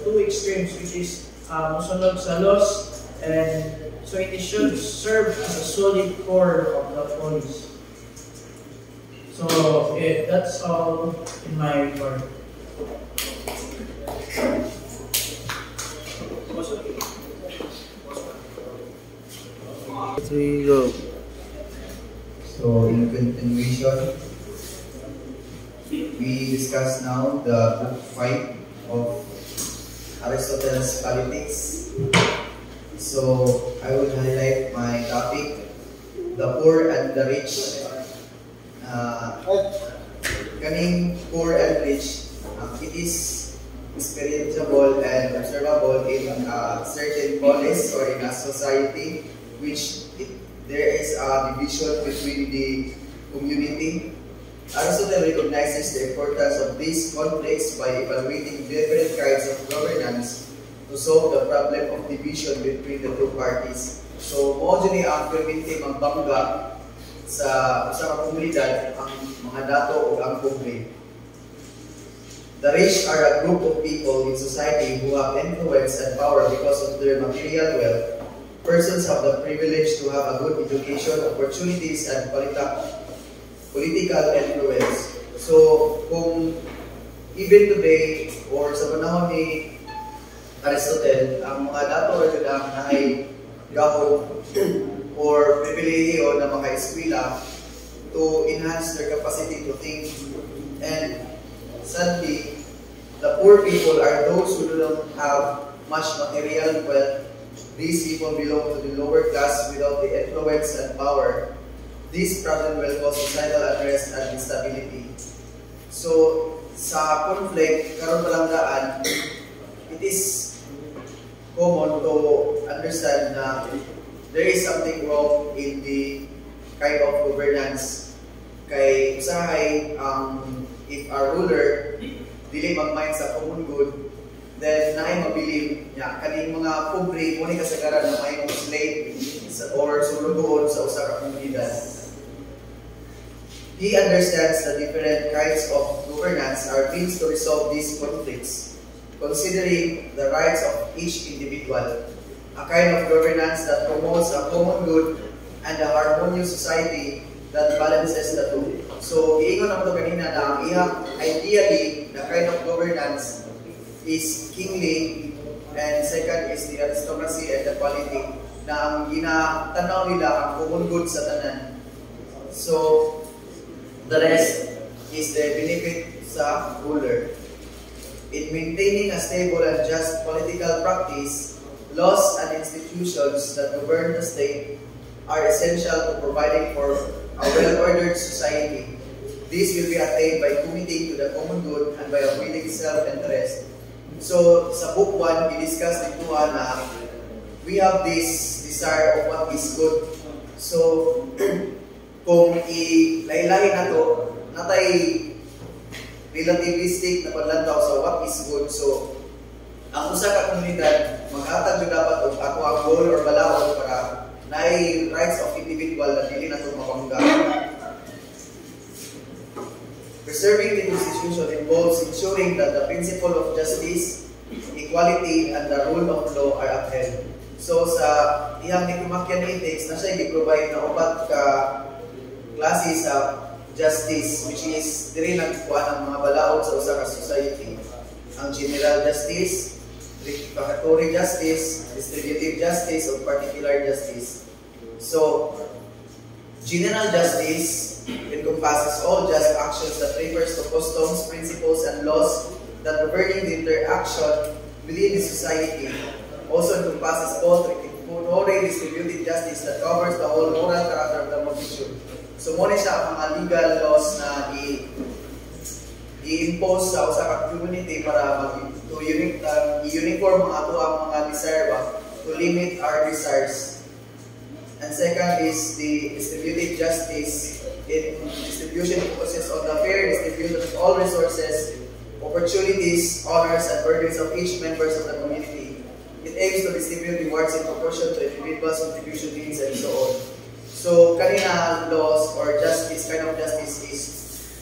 two extremes, which is musunod sa laws, and so it should serve as a solid core of the police. So that's all in my part. So in continuation, we discuss now the book 5 of Aristotle's Politics. So I will highlight my topic, the poor and the rich. Kaning poor and rich, it is experienceable and observable in a certain polis or in a society which there is a division between the community. Aristotle recognizes the importance of these conflicts by evaluating different kinds of governance to solve the problem of division between the two parties. So, mo dyan ang permite magbangga sa usang komunidad ang mga dato o ang pobre. The rich are a group of people in society who have influence and power because of their material wealth. Persons have the privilege to have a good education, opportunities, and political influence. So, kung even today, or sa panahon ni Aristotle, ang mga dato or lang na ay gahong or pribilehiyo na mga eskwela to enhance their capacity to think. And sadly, the poor people are those who do not have much material wealth. These people belong to the lower class without the influence and power. This problem will cause societal unrest and instability. So, sa conflict, karon palanggaan, it is common to understand na there is something wrong in the kind of governance. Kay usahay, if our ruler dili mag-mind sa common good, then naay mabilib niya kaning mga pobre mo ni kasagaran na may mga slave or sulugoon sa usa ka komunidad. He understands the different kinds of governance are means to resolve these conflicts, considering the rights of each individual. A kind of governance that promotes a common good and a harmonious society that balances the two. So, iingon ako kanina na ang ideally, the kind of governance is kingly, and second is the aristocracy and the polity, na ang ginatanaw nila ang common good sa tanan. So, the rest is the benefit sa ruler. In maintaining a stable and just political practice, laws and institutions that govern the state are essential to providing for a well-ordered society. This will be attained by committing to the common good and by avoiding self-interest. So, sa book 1, i-discuss dito na we have this desire of what is good. So, kung ilailahin na to, natay relativistic na paglantaw sa what is good. So, ang usa ka komunidad, maghatag yung dapat og ako ang goal or balaod para naay rights of individual na dili na ito mapanggawa. Preserving the Constitution involves ensuring that the principle of justice, equality, and the rule of law are upheld. So sa iyang Nicomachean Ethics, na siya i-provide na upat ka klase sa justice, which is diri nagkuha ng mga balaod sa usa ka society. Ang general justice, rectificatory justice, distributive justice, or particular justice. So, general justice encompasses all just actions that refers to customs, principles, and laws that governing the interaction within the society. Also encompasses both rectificatory distributive justice that covers the whole moral character of the multitude. So, muna siya ang mga legal laws na i-impose sa usa ka community para i-uniform mga ato ang mga desire ba, to limit our desires. And second is the distributive justice. In distribution, it focuses on the fair distribution of all resources, opportunities, honors, and burdens of each members of the community. It aims to distribute rewards in proportion to individuals' contribution needs and so on. So, kanina laws or justice, kind of justice is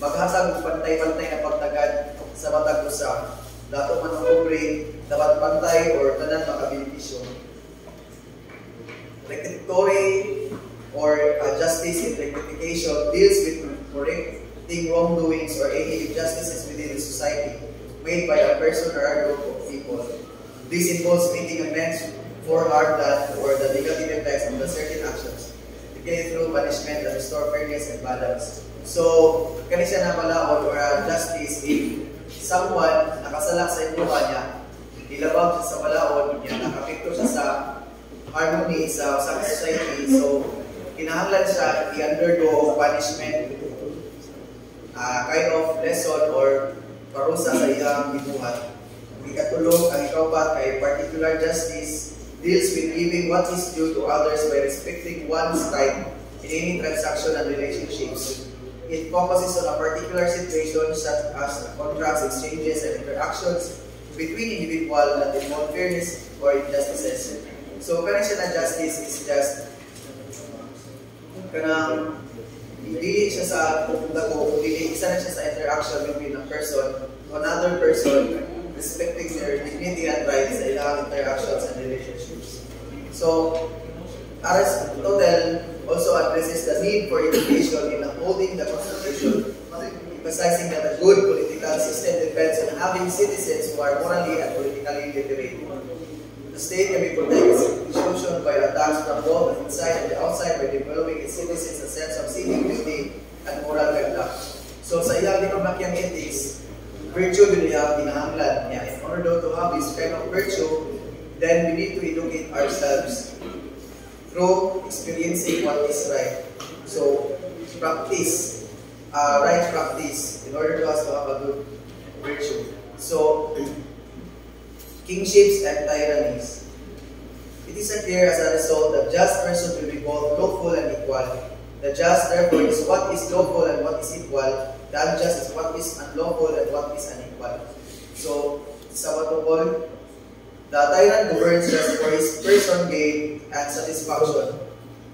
maghatag og pantay-pantay na pagtagad sa matag usa. Dato man ang pobre, dapat pantay or tanan makabenepisyo. Rectificatory or justice in rectification deals with correcting wrongdoings or any injustices within the society made by a person or a group of people. This involves making amends for harm done or the negative effects of the certain actions, again through punishment that restore fairness and balance. So, kani siya na balaod or justice if someone nakasalak sa inyuha niya, ilabag siya sa balaod niya, nakapikto siya sa harmony sa society. So, kinahanglan siya i-undergo punishment, kind of lesson or parusa sa iyang gibuhat. Ikatulog, ang ikaw kay particular justice deals with giving what is due to others by respecting one's right in any transaction and relationships. It focuses on a particular situation such as contracts, exchanges, and interactions between individuals that involve fairness or injustices. So, kanang siya na justice is just kanang hindi siya sa dako, hindi isa na siya sa interaction between a person to another person, respecting their dignity and rights sa ilang interactions and relationships. So, Aristotle also addresses the need for education in upholding the Constitution, emphasizing that a good political system depends on having citizens who are morally and politically literate. The state can be protected its institution by attacks from both the inside and the outside by developing its citizens a sense of civic duty and moral conduct. So sa iyang Nicomachean Ethics, virtue din niya kinahanglan niya. In order to have this kind of virtue, then we need to educate ourselves through experiencing what is right. So practice, right practice in order for us to have a good virtue. So kingships and tyrannies. It is clear as a result that just person will be both lawful and equal. The just, therefore, is what is lawful and what is equal. The unjust is what is unlawful and what is unequal. So, sa matubol, the tyrant governs just for his person gain and satisfaction.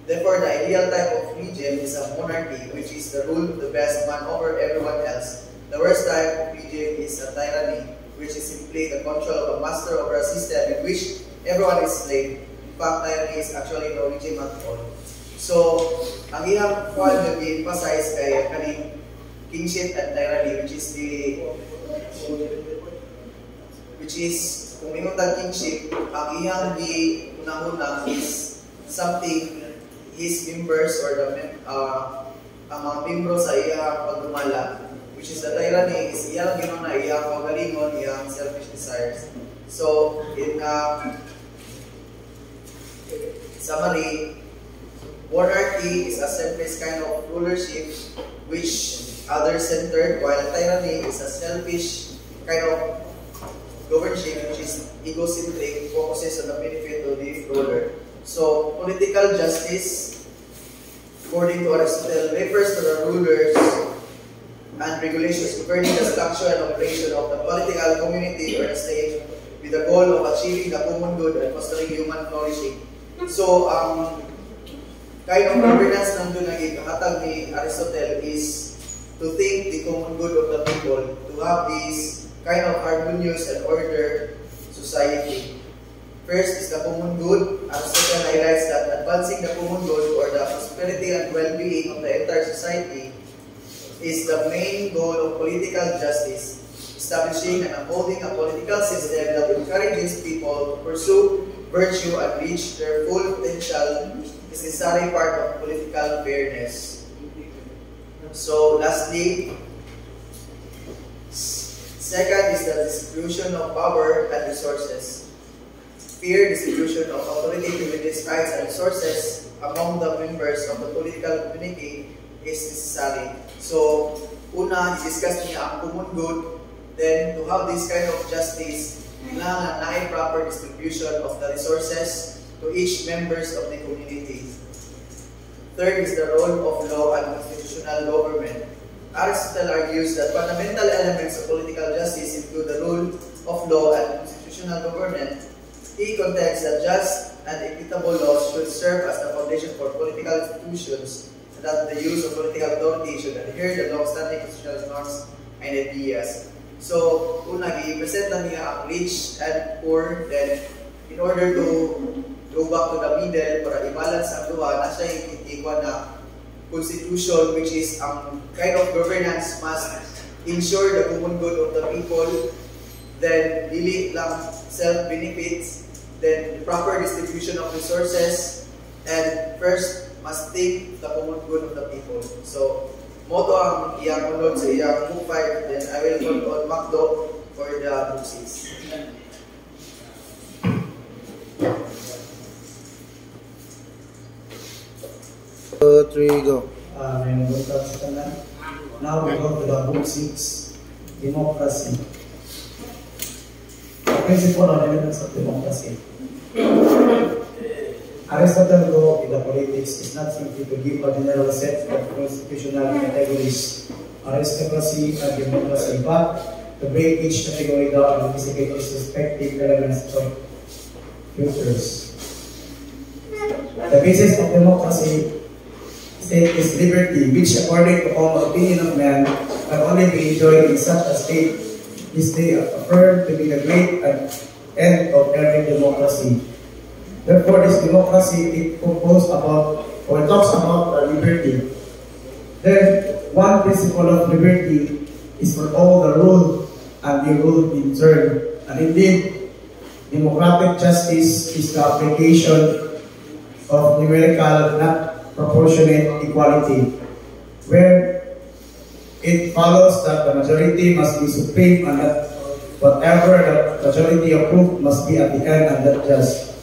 Therefore, the ideal type of regime is a monarchy, which is the rule of the best man over everyone else. The worst type of regime is a tyranny, which is simply the control of a master over a system in which everyone is slave. In fact, tyranny is actually no regime at all. So, ang iyang point will be emphasized kay kaning kingship and tyranny, which is kung ingon tag kingship, ang iyang unang-unang is something his members or ang mga membro sa iyang pagdumala, which is the tyranny is iyang ginuna, iyang pagalingon, iyang selfish desires. So, in summary, monarchy is a selfish kind of rulership which other-centered, while tyranny is a selfish kind of governorship, which is egocentric, focuses on the benefit of the ruler. So, political justice, according to Aristotle, refers to the rulers and regulations governing the structure and operation of the political community or the state with the goal of achieving the common good and fostering human flourishing. So, kind of governance nandun naging-hatag ni Aristotle is to think the common good of the people, to have this kind of harmonious and ordered society. First is the common good. Aristotle highlights that advancing the common good or the prosperity and well-being of the entire society is the main goal of political justice, establishing and upholding a political system that encourages people to pursue virtue and reach their full potential is necessary part of political fairness. So, lastly, second is the distribution of power and resources. Fair distribution of authority, privileges, rights, and resources among the members of the political community is necessary. So, una, discuss niya ang common good, then to have this kind of justice, kailangan na ay proper distribution of the resources to each members of the community. Third is the role of law and constitutional government. Aristotle argues that fundamental elements of political justice include the rule of law and constitutional government. He contends that just and equitable laws should serve as the foundation for political institutions, and that the use of political authority should adhere to long-standing constitutional norms and ideas. So, una, i-present na niya ang rich and poor, then in order to go back to the middle para i-balance ang duha, nasa yung itikwa na constitution, which is kind of governance must ensure the common good of the people, then dili lang self-benefits, then the proper distribution of resources, and first must think the common good of the people. So, moto ang iyang unod sa iyang book 5, then I will call on Macdo for the book 6. 2, 3, go. May nagulta sa tanan. Now we go to the book 6, Democracy. The principle of evidence of democracy. Aristotle wrote in the politics is not simply to give a general set of constitutional categories, aristocracy and democracy, but to break each category down and investigate its respective elements of futures. The basis of democracy state is liberty, which according to common opinion of man can only be enjoyed in such a state. This they affirm to be the great end of every democracy. Therefore, this democracy it composed about or talks about liberty. Then, one principle of liberty is for all the ruled and be ruled in turn. And indeed, democratic justice is the application of numerical, not proportionate equality, where it follows that the majority must be supreme and that whatever the majority approve must be at the end and not just.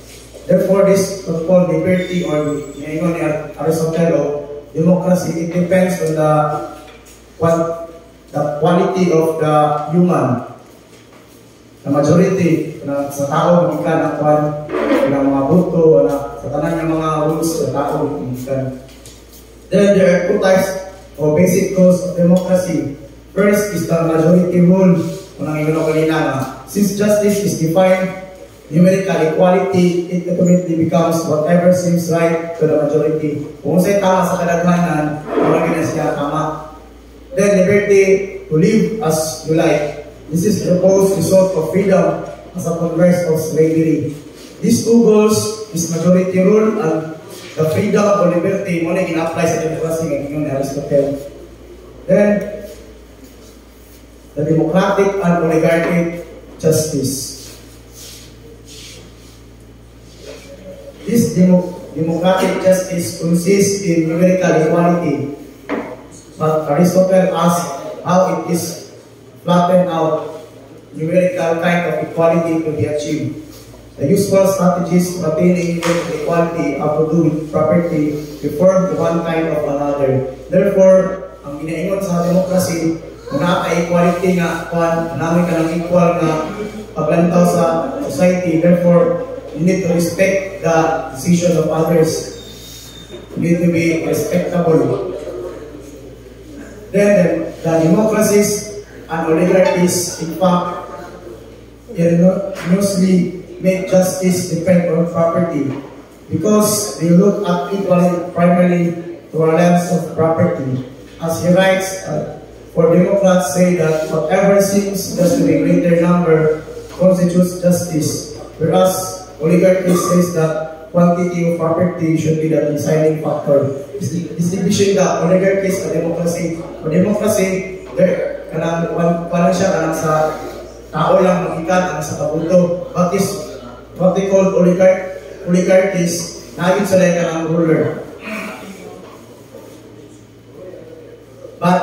Therefore, this so-called liberty or Aristotle, democracy, it depends on the quality of the human. The majority na sa tao magikan ang mga boto na sa tanan ng mga rules sa tao magikan. Then there are two types of basic goals of democracy. First is the majority rule. Unang ingon kanina nga, since justice is defined numerical equality, it ultimately becomes whatever seems right to the majority. Kung sa'y tama sa kadaghanan, wala na siya tama. Then liberty to live as you like. This is the proposed result of freedom as a converse of slavery. These two goals is majority rule and the freedom or liberty mo na gina-apply sa democracy ng inyong Aristotle. Then, the democratic and oligarchic justice. This democratic justice consists in numerical equality, but Aristotle asks how it is flattened out numerical kind of equality to be achieved. The useful strategies for attaining numerical equality have to do with property reform to one kind of another. Therefore, ang ginaingon sa democracy, kung naka-equality nga, namin ka ng equal nga paglantaw sa society. Therefore, you need to respect the decision of others. You need to be respectable. Then, the democracies and oligarchies, in fact, mostly make justice depend on property because they look at equality primarily through a lens of property. As he writes, for Democrats say that whatever seems just to be greater number constitutes justice, whereas oligarchy says that quantity of property should be the deciding factor. Distinguishing the oligarchies and democracy. For democracy, there kanang siya kanang sa tao lang magikan ang sa kabuto. What they call oligarchies, naging sila kanang ruler. But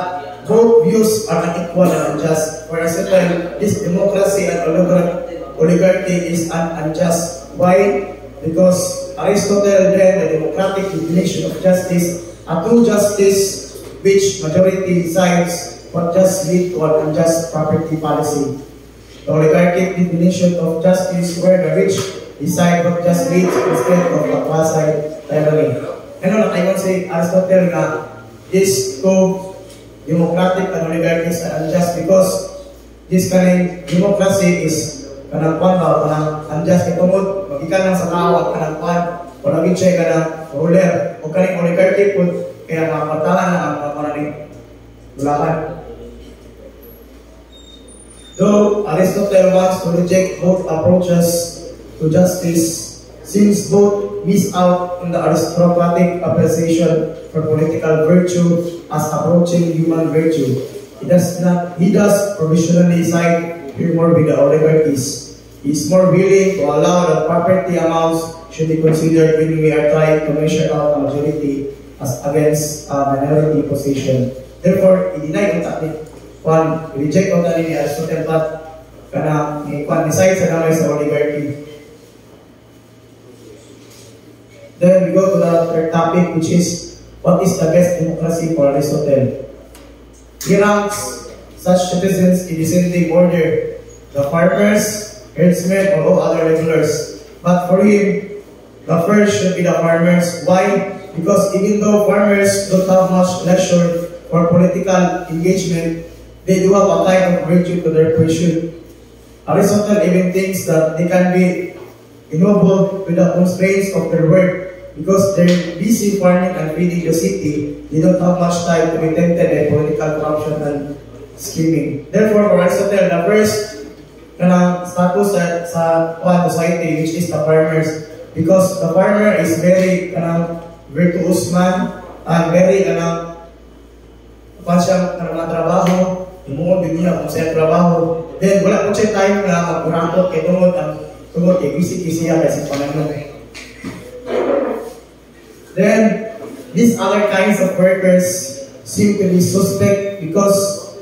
both views are unequal and unjust. For example, this democracy and oligarchy is unjust. Why? Because Aristotle then the democratic definition of justice, a true justice which majority decides what just lead to an unjust property policy. The oligarchic definition of justice where the rich decide what just leads instead of a quasi-tyranny. Ano I want to say Aristotle na this two democratic and oligarchies are unjust because this kind of democracy is kanang kwan ba, kanang unjust itungod, magikan lang sa tao at kanang kwan, o naging siya kanang ruler, o kanang oligarchy po, kaya mga patalan na ang mga maraming bulaan. Though Aristotle wants to reject both approaches to justice, since both miss out on the aristocratic appreciation for political virtue as approaching human virtue, he does provisionally side here more with the oligarchies. He is more willing to allow that property amounts should be considered when we are trying to measure out a majority as against a minority position. Therefore, i-deny kung reject kung tani ni Aristotle but kana decide sa gamay sa oligarchy. Then we go to the third topic, which is what is the best democracy for Aristotle. He ranks such citizens in descending order: the farmers, herdsmen, or all other regulars. But for him, the first should be the farmers. Why? Because even though farmers don't have much leisure for political engagement, they do have a kind of virtue to their pursuit. Aristotle even thinks that they can be ennobled with the constraints of their work because they're busy farming and feeding the city. They don't have much time to be tempted by political corruption and scheming. Therefore, for Aristotle, the first status sa society, which is the farmers, because the farmer is very virtuous man and very siyang mga trabaho, tumuod din niya kung siya trabaho. Then wala po siya time na magkurangkot kay tungod kay busy siya kasi Panginoon. Then these other kinds of workers seem to be suspect because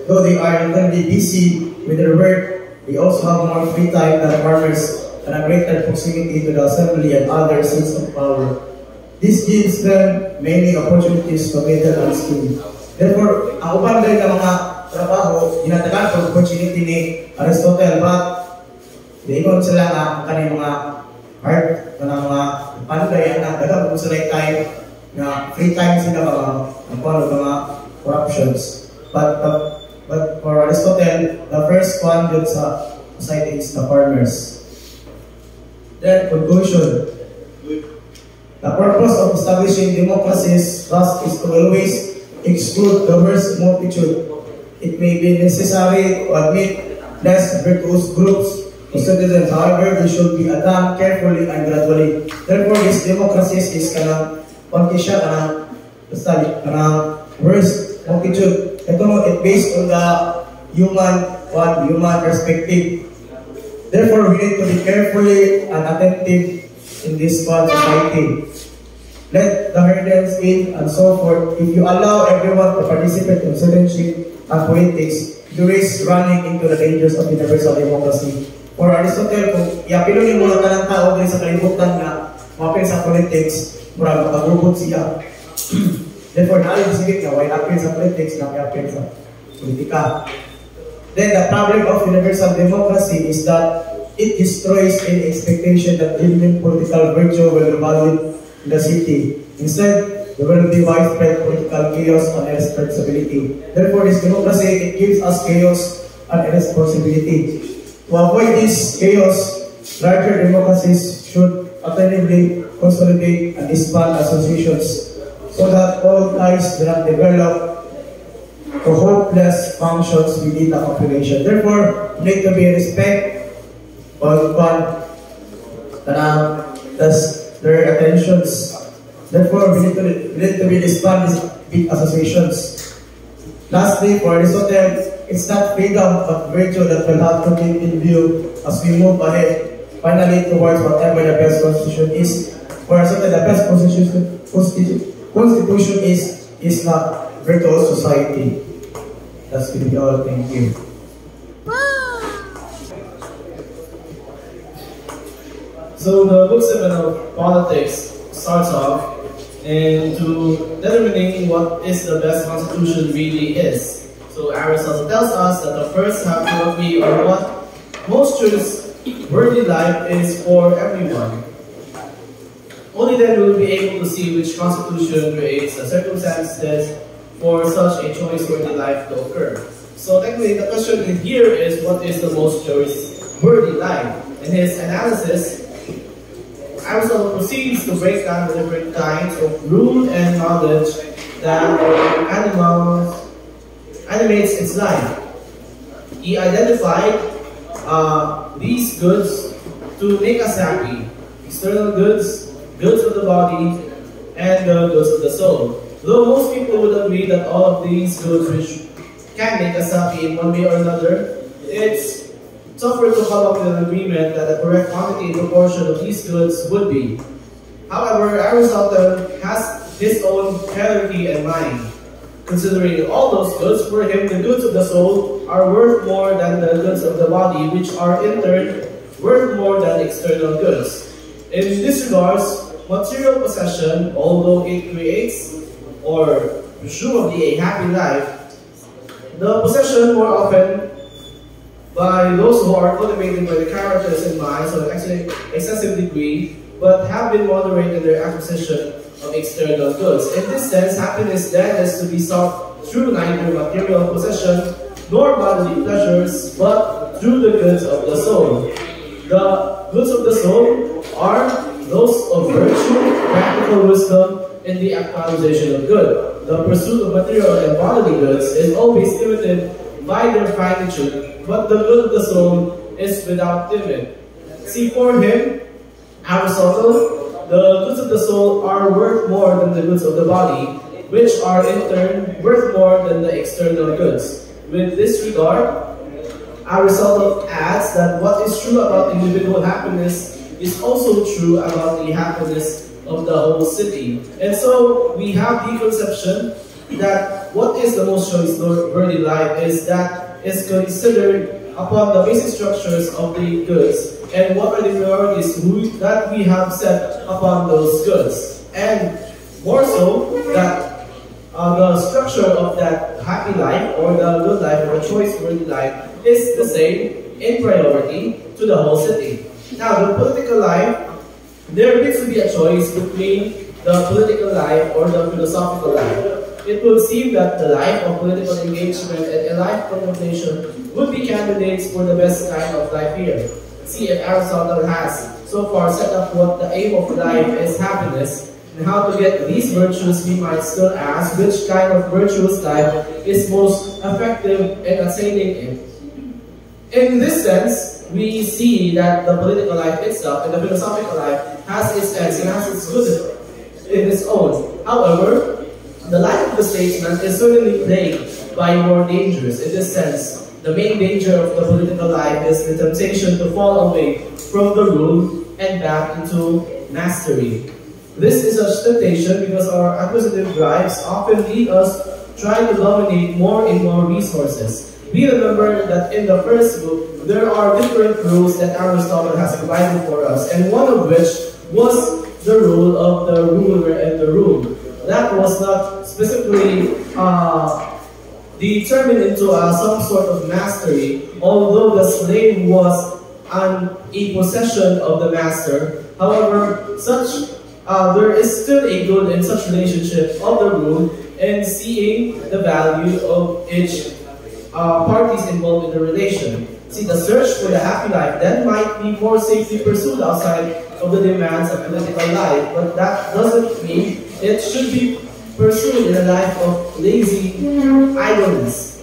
though they are internally busy with their work, they also have more free time than farmers and a greater proximity to the assembly and other seats of power. This gives them many opportunities to meddle and scheme. Therefore, ang uban din ng mga trabaho, ginatagan for opportunity ni Aristotle, but diingon sila nga ang kanyang mga art, ng mga panday, na dagang kung sila time na free time sila mga corruptions. But for Aristotle, the first one dun sa society is the farmers. Then, conclusion. The purpose of establishing democracies thus is to always exclude the worst multitude. It may be necessary to admit less virtuous groups of citizens. However, they should be done carefully and gradually. Therefore, this democracies is worst multitude. It based on the human perspective. Therefore, we need to be carefully and attentive in this society. Let the hurdles in and so forth. If you allow everyone to participate in citizenship and politics, you risk running into the dangers of universal democracy. For Aristotle, kung iapilo niyo muna ka ng tao sa kalibutan na mapil sa politics, murag makagubot siya. Therefore, naalisigit na why apil sa politics na apil sa politika. Then the problem of universal democracy is that it destroys any expectation that genuine political virtue will be valued in the city. Instead, there will be widespread political chaos and irresponsibility. Therefore, this democracy, it gives us chaos and irresponsibility. To avoid this chaos, larger democracies should alternatively consolidate and disband associations so that all ties do not develop to hopeless functions within the population. Therefore, we need to be respect of one their attentions. Therefore, we need to be disband these big associations. Lastly, for this hotel, it's not freedom but virtue that will have to keep in view as we move ahead, finally towards whatever the best constitution is. For us, the best constitution is not virtual society. That's going to be all. Thank you. So the book 7 of politics starts off into determining what is the best constitution really is. So Aristotle tells us that the first have to agree on what most worthy life is for everyone. Only then will we be able to see which constitution creates the circumstances for such a choice-worthy life to occur. So technically the question in here is what is the most choice-worthy life? In his analysis, Aristotle proceeds to break down the different kinds of rule and knowledge that animates its life. He identified these goods to make us happy: external goods, goods of the body, and the goods of the soul. Though most people would agree that all of these goods which can make us happy in one way or another, it's tougher to come up with an agreement that the correct quantity and proportion of these goods would be. However, Aristotle has his own hierarchy in mind. Considering all those goods, for him, the goods of the soul are worth more than the goods of the body, which are in turn worth more than external goods. In this regards, material possession, although it creates or presumably a happy life, the possession more often by those who are cultivated by the characters and minds of excessive degree, but have been moderate in their acquisition of external goods. In this sense, happiness then is to be sought through neither material possession nor bodily pleasures, but through the goods of the soul. The goods of the soul are those of virtue, practical wisdom, and the actualization of good. The pursuit of material and bodily goods is always limited by their finitude, but the good of the soul is without limit. See, for him, Aristotle, the goods of the soul are worth more than the goods of the body, which are in turn worth more than the external goods. With this regard, Aristotle adds that what is true about individual happiness is also true about the happiness of the whole city. And so we have the conception that what is the most choice-worthy life is that is considered upon the basic structures of the goods and what are the priorities that we have set upon those goods. And more so, that the structure of that happy life or the good life or the choice-worthy life is the same in priority to the whole city. Now, the political life, there needs to be a choice between the political life or the philosophical life. It will seem that the life of political engagement and a life of contemplation would be candidates for the best kind of life here. See if Aristotle has so far set up what the aim of life is happiness, and how to get these virtues. We might still ask which kind of virtuous life is most effective in attaining it. In this sense, we see that the political life itself and the philosophical life has its ends and has its good in its own. However, the life of the statesman is certainly plagued by more dangers. In this sense, the main danger of the political life is the temptation to fall away from the rule and back into mastery. This is a temptation because our acquisitive drives often lead us trying to dominate more and more resources. We remember that in the first book, there are different rules that Aristotle has provided for us, and one of which was the rule of the ruler and the ruled. That was not specifically determined into some sort of mastery, although the slave was a possession of the master. However, there is still a good in such relationship of the rule and seeing the value of each parties involved in the relation. See, the search for the happy life then might be more safely pursued outside of the demands of political life, but that doesn't mean it should be pursued in a life of lazy idleness.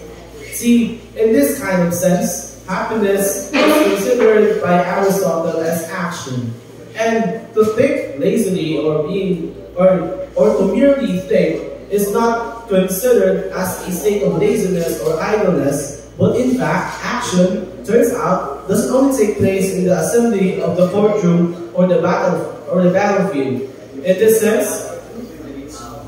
See, in this kind of sense, happiness is considered by Aristotle as action. And to think lazily or to merely think is not considered as a state of laziness or idleness, but in fact, action turns out doesn't only take place in the assembly of the courtroom or the battlefield. In this sense,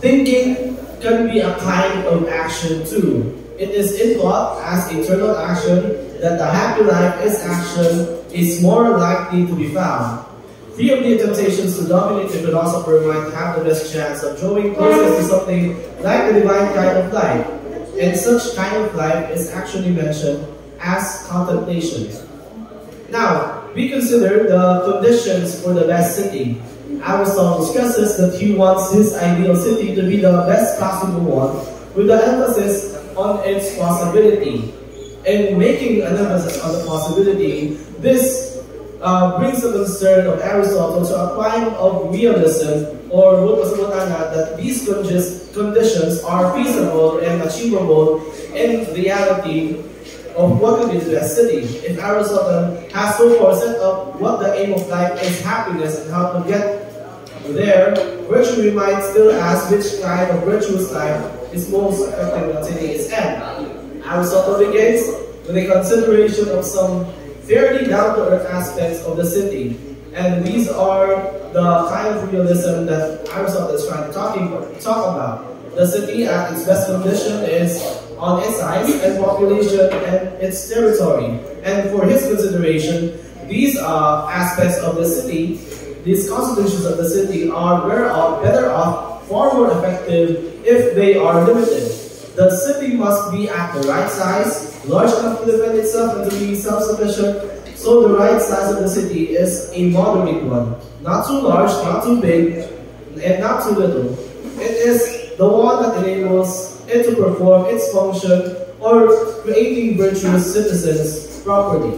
thinking can be a kind of action too. It is in thought as eternal action that the happy life is action is more likely to be found. Free of the temptations to dominate, the philosopher might have the best chance of drawing closer to something like the divine kind of life. And such kind of life is actually mentioned as contemplation. Now, we consider the conditions for the best city. Aristotle stresses that he wants his ideal city to be the best possible one, with the emphasis on its possibility. And making an emphasis on the possibility, this brings the concern of Aristotle to a kind of realism, or that these conditions are feasible and achievable in reality of what could be the best city. If Aristotle has so far set up what the aim of life is happiness and how to get there, virtue we might still ask which kind of virtuous life is most effective in attaining its end. Aristotle begins with a consideration of some fairly down-to-earth aspects of the city. And these are the kind of realism that Aristotle is trying to talk about. The city at its best condition is on its size and population and its territory. And for his consideration, these aspects of the city, these constitutions of the city are better off, far more effective if they are limited. The city must be at the right size, large enough to defend itself and to be self-sufficient. So the right size of the city is a moderate one. Not too large, not too big, and not too little. It is the one that enables it to perform its function or creating virtuous citizens properly.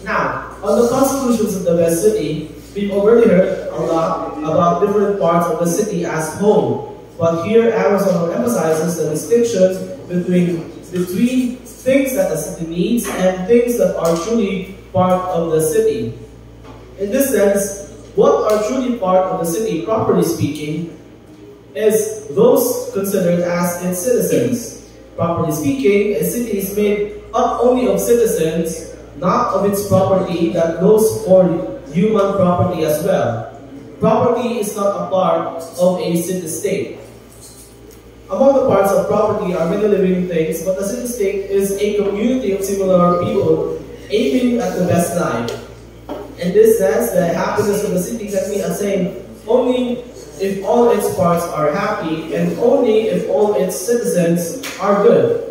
Now, on the constitutions of the best city, we've already heard a lot about different parts of the city as whole. But here Aristotle emphasizes the distinction between things that the city needs and things that are truly part of the city. In this sense, what are truly part of the city, properly speaking, is those considered as its citizens. Properly speaking, a city is made up only of citizens, not of its property that goes for human property as well. Property is not a part of a city-state. Among the parts of property are many living things, but the city-state is a community of similar people aiming at the best life. In this sense, the happiness of the city can be attained only if all its parts are happy and only if all its citizens are good.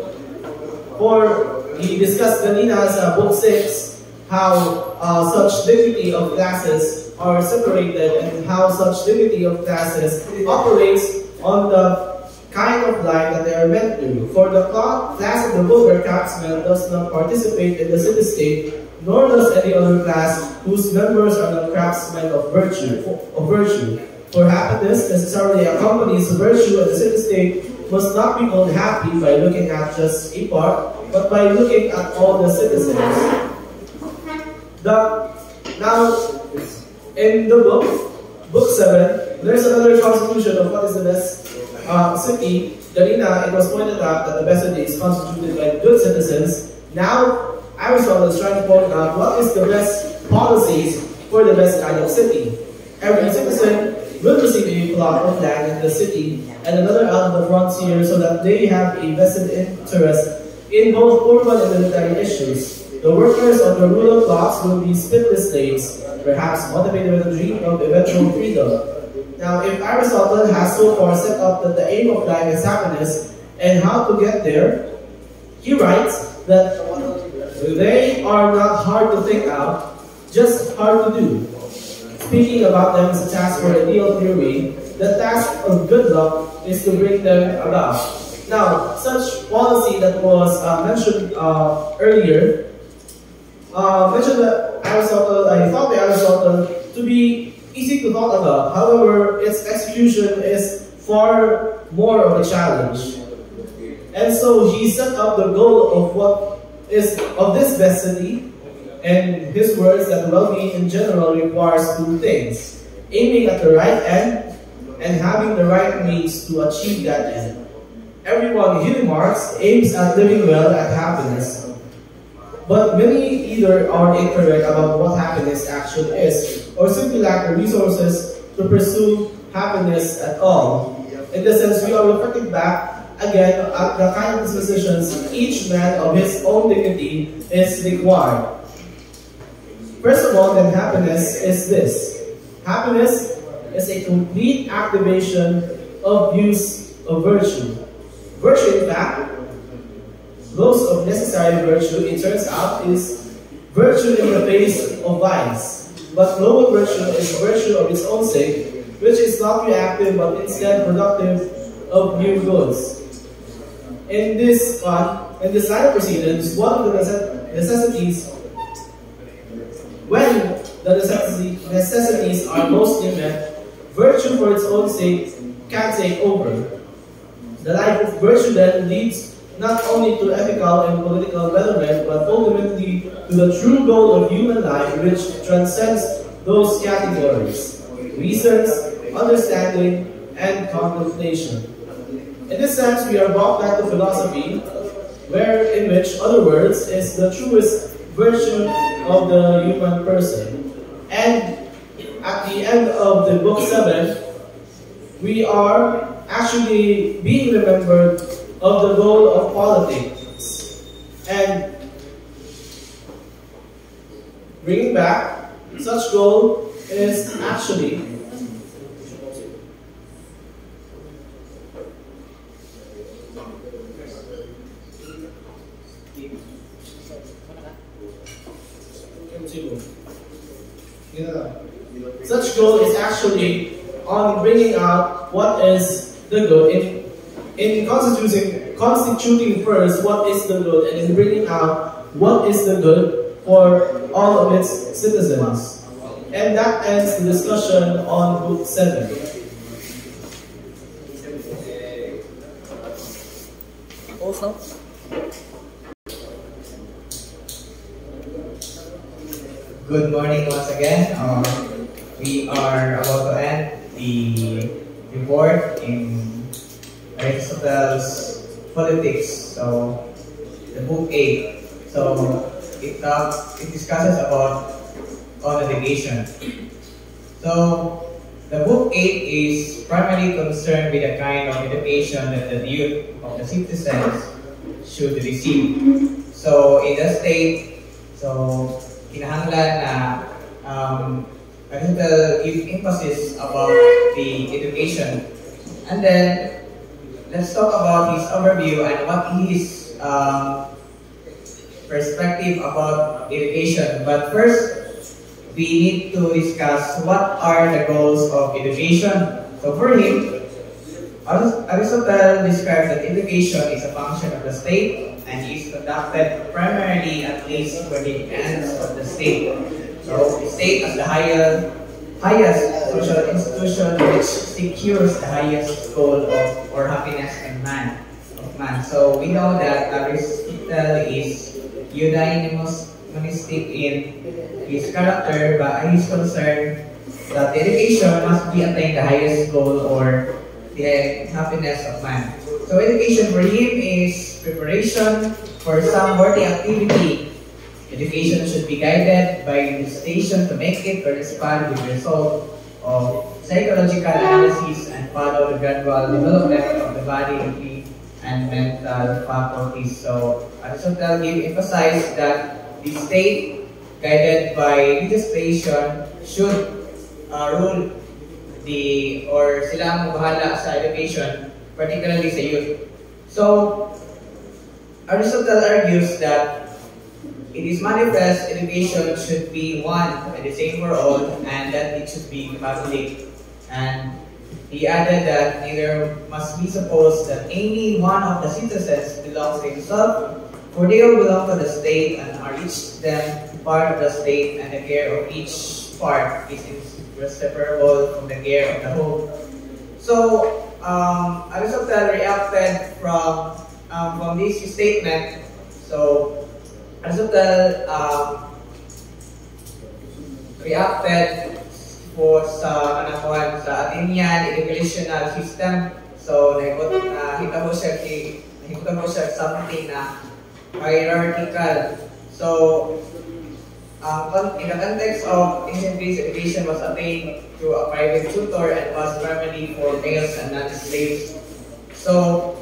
For we discussed Galina's book 6, how such dignity of classes are separated and how such dignity of classes operates on the kind of life that they are meant to. For the class of the vulgar craftsman does not participate in the city-state, nor does any other class whose members are the craftsmen of virtue. For happiness necessarily accompanies virtue, and the city-state must not be called happy by looking at just a part, but by looking at all the citizens. Now, in the book 7, there's another constitution of what is the best city. Galina, it was pointed out that the best city is constituted by good citizens. Now, Aristotle is trying to point out what is the best policies for the best kind of city. Every citizen will receive a plot of land in the city and another out of the frontier so that they have a vested interest in both urban and military issues. The workers of the rural plots will be spitless slaves, perhaps motivated with a dream of eventual freedom. Now, if Aristotle has so far set up that the aim of life is happiness and how to get there, he writes that they are not hard to think out, just hard to do. Speaking about them as a task for ideal theory, the task of good luck is to bring them about. Now, such policy that was mentioned earlier, mentioned that Aristotle, I thought by Aristotle to be easy to thought about. However, its execution is far more of a challenge. And so he set up the goal of what is of this best city, and his words that well-being in general requires two things: aiming at the right end and having the right means to achieve that end. Everyone, he remarks, aims at living well at happiness. But many either are incorrect about what happiness actually is, or simply lack the resources to pursue happiness at all. In this sense, we are reflecting back again at the kind of dispositions each man of his own dignity is required. First of all, then, happiness is this. Happiness is a complete activation of use of virtue. Virtue, in fact, most of necessary virtue, it turns out, is virtue in the face of vice. But noble virtue is virtue of its own sake, which is not reactive but instead productive of new goods. In this line of proceedings, one of the necessities, when the necessities are mostly met, virtue for its own sake can take over. The life of virtue then leads not only to ethical and political betterment, but ultimately to the true goal of human life, which transcends those categories: reasons, understanding, and contemplation. In this sense, we are brought back to philosophy, in which, other words, is the truest virtue of the human person. And at the end of the book 7, we are actually being remembered of the goal of politics. And bringing back, such goal is actually such goal is actually on bringing out what is the good, in constituting first what is the good, and in bringing out what is the good for all of its citizens. And that ends the discussion on Book 7. Also, good morning once again. We are about to end the report in Aristotle's Politics, so the book 8. So it discusses about education. So the book 8 is primarily concerned with the kind of education that the youth of the citizens should receive. So in the state, so kinahanglan na Aristotle give emphasis about the education. And then let's talk about his overview and what his perspective about education. But first, we need to discuss what are the goals of education. So for him, Aristotle describes that education is a function of the state and is conducted primarily at least for the ends of the state. So the state as the highest social institution which secures the highest goal of or happiness of man. So we know that Aristotle is unanimoustic in his character, but he's concerned that education must be attain the highest goal or the happiness of man. So education for him is preparation for some worthy activity. Education should be guided by the station to make it correspond with the result of psychological analysis and follow the gradual development of the body and mental faculties. So Aristotle emphasized that the state, guided by legislation, should rule sila ang bahala sa education, particularly sa youth. So Aristotle argues that it is manifest education should be one and the same for all, and that it should be public. And he added that neither must be supposed that any one of the citizens belongs to himself, for they all belong to the state and are each them part of the state, and the care of each part is inseparable from the care of the whole. So Aristotle reacted from this statement. So Aristotle reacted po sa kanakuhan sa Athenian educational system. So nakita mo siya something na hierarchical. So in the context of ancient Greece, education was attained through a private tutor and was primarily for males and non-slaves. So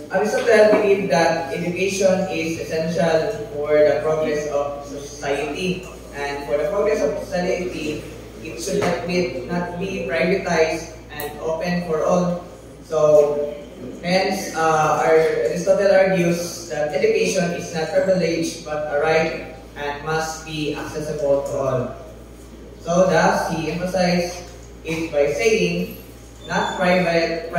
Aristotle believed that education is essential for the progress of society. And for the progress of society, it should not be privatized and open for all. So, hence, Aristotle argues that education is not privilege but a right and must be accessible to all. So, thus, he emphasized it by saying, not private,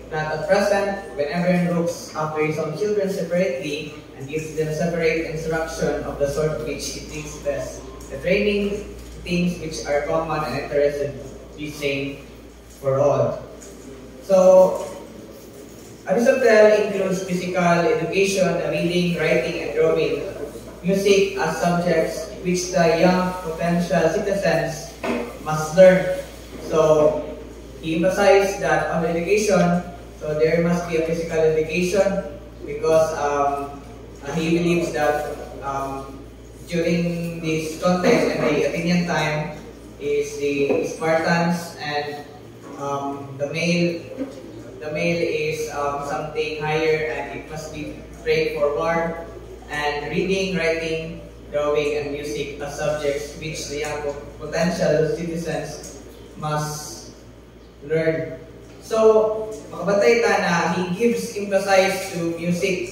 not at present, whenever looks after his own children separately and gives them separate instruction of the sort which he thinks best. The training things which are common and interested be same for all. So, Aristotle includes physical education, reading, writing, and drawing, music as subjects which the young potential citizens must learn. So, he emphasized that on education, so there must be a physical education because he believes that during this context and the Athenian time is the Spartans and the male is something higher and it must be trained for war, and reading, writing, drawing, and music as subjects which the young potential citizens must learn. So, makabatay ta na he gives emphasis to music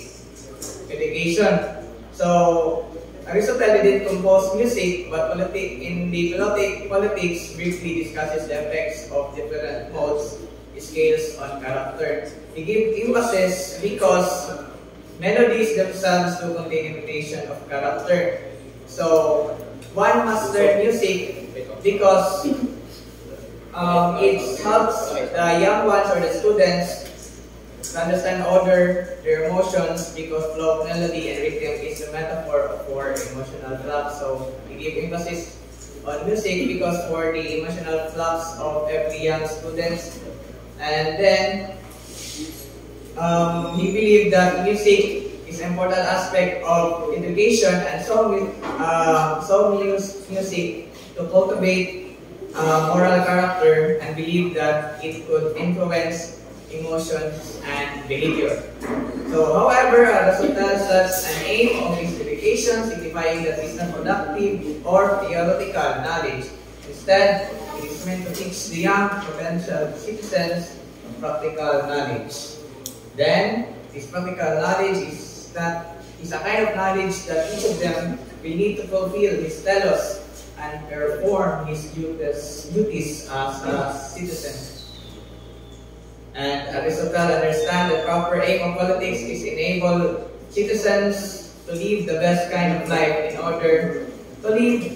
education. So, Aristotle didn't compose music, but in the politics briefly discusses the effects of different modes, scales on character. He gave emphasis because melodies themselves do contain imitation of character. So one must learn music because it helps the young ones or the students to understand order, their emotions, because flow of melody and rhythm is a metaphor for emotional flux. So we give emphasis on music because for the emotional flux of every young student. And then he believed that music is an important aspect of education, and so music to cultivate moral character, and believed that it could influence emotions and behavior. So, however, Aristotle sets an aim of his education, signifying that it is not productive or theoretical knowledge. Instead, it is meant to teach the young potential citizens practical knowledge. Then, this practical knowledge is a kind of knowledge that each of them will need to fulfill his telos and perform his duties as a citizen. And Aristotle understands the proper aim of politics is enable citizens to live the best kind of life. In order to live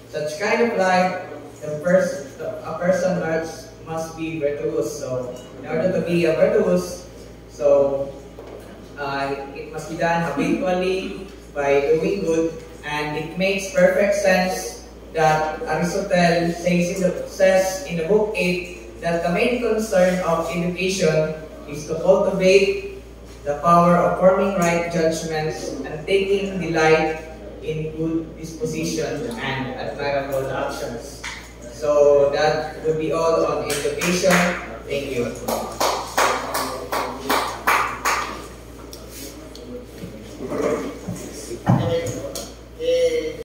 such kind of life, a person must be virtuous. So, in order to be a virtuous, so it must be done habitually by doing good, and it makes perfect sense that Aristotle says in the book 8 that the main concern of education is to cultivate the power of forming right judgments and taking delight in good disposition and admirable actions. So that would be all on education. Thank you.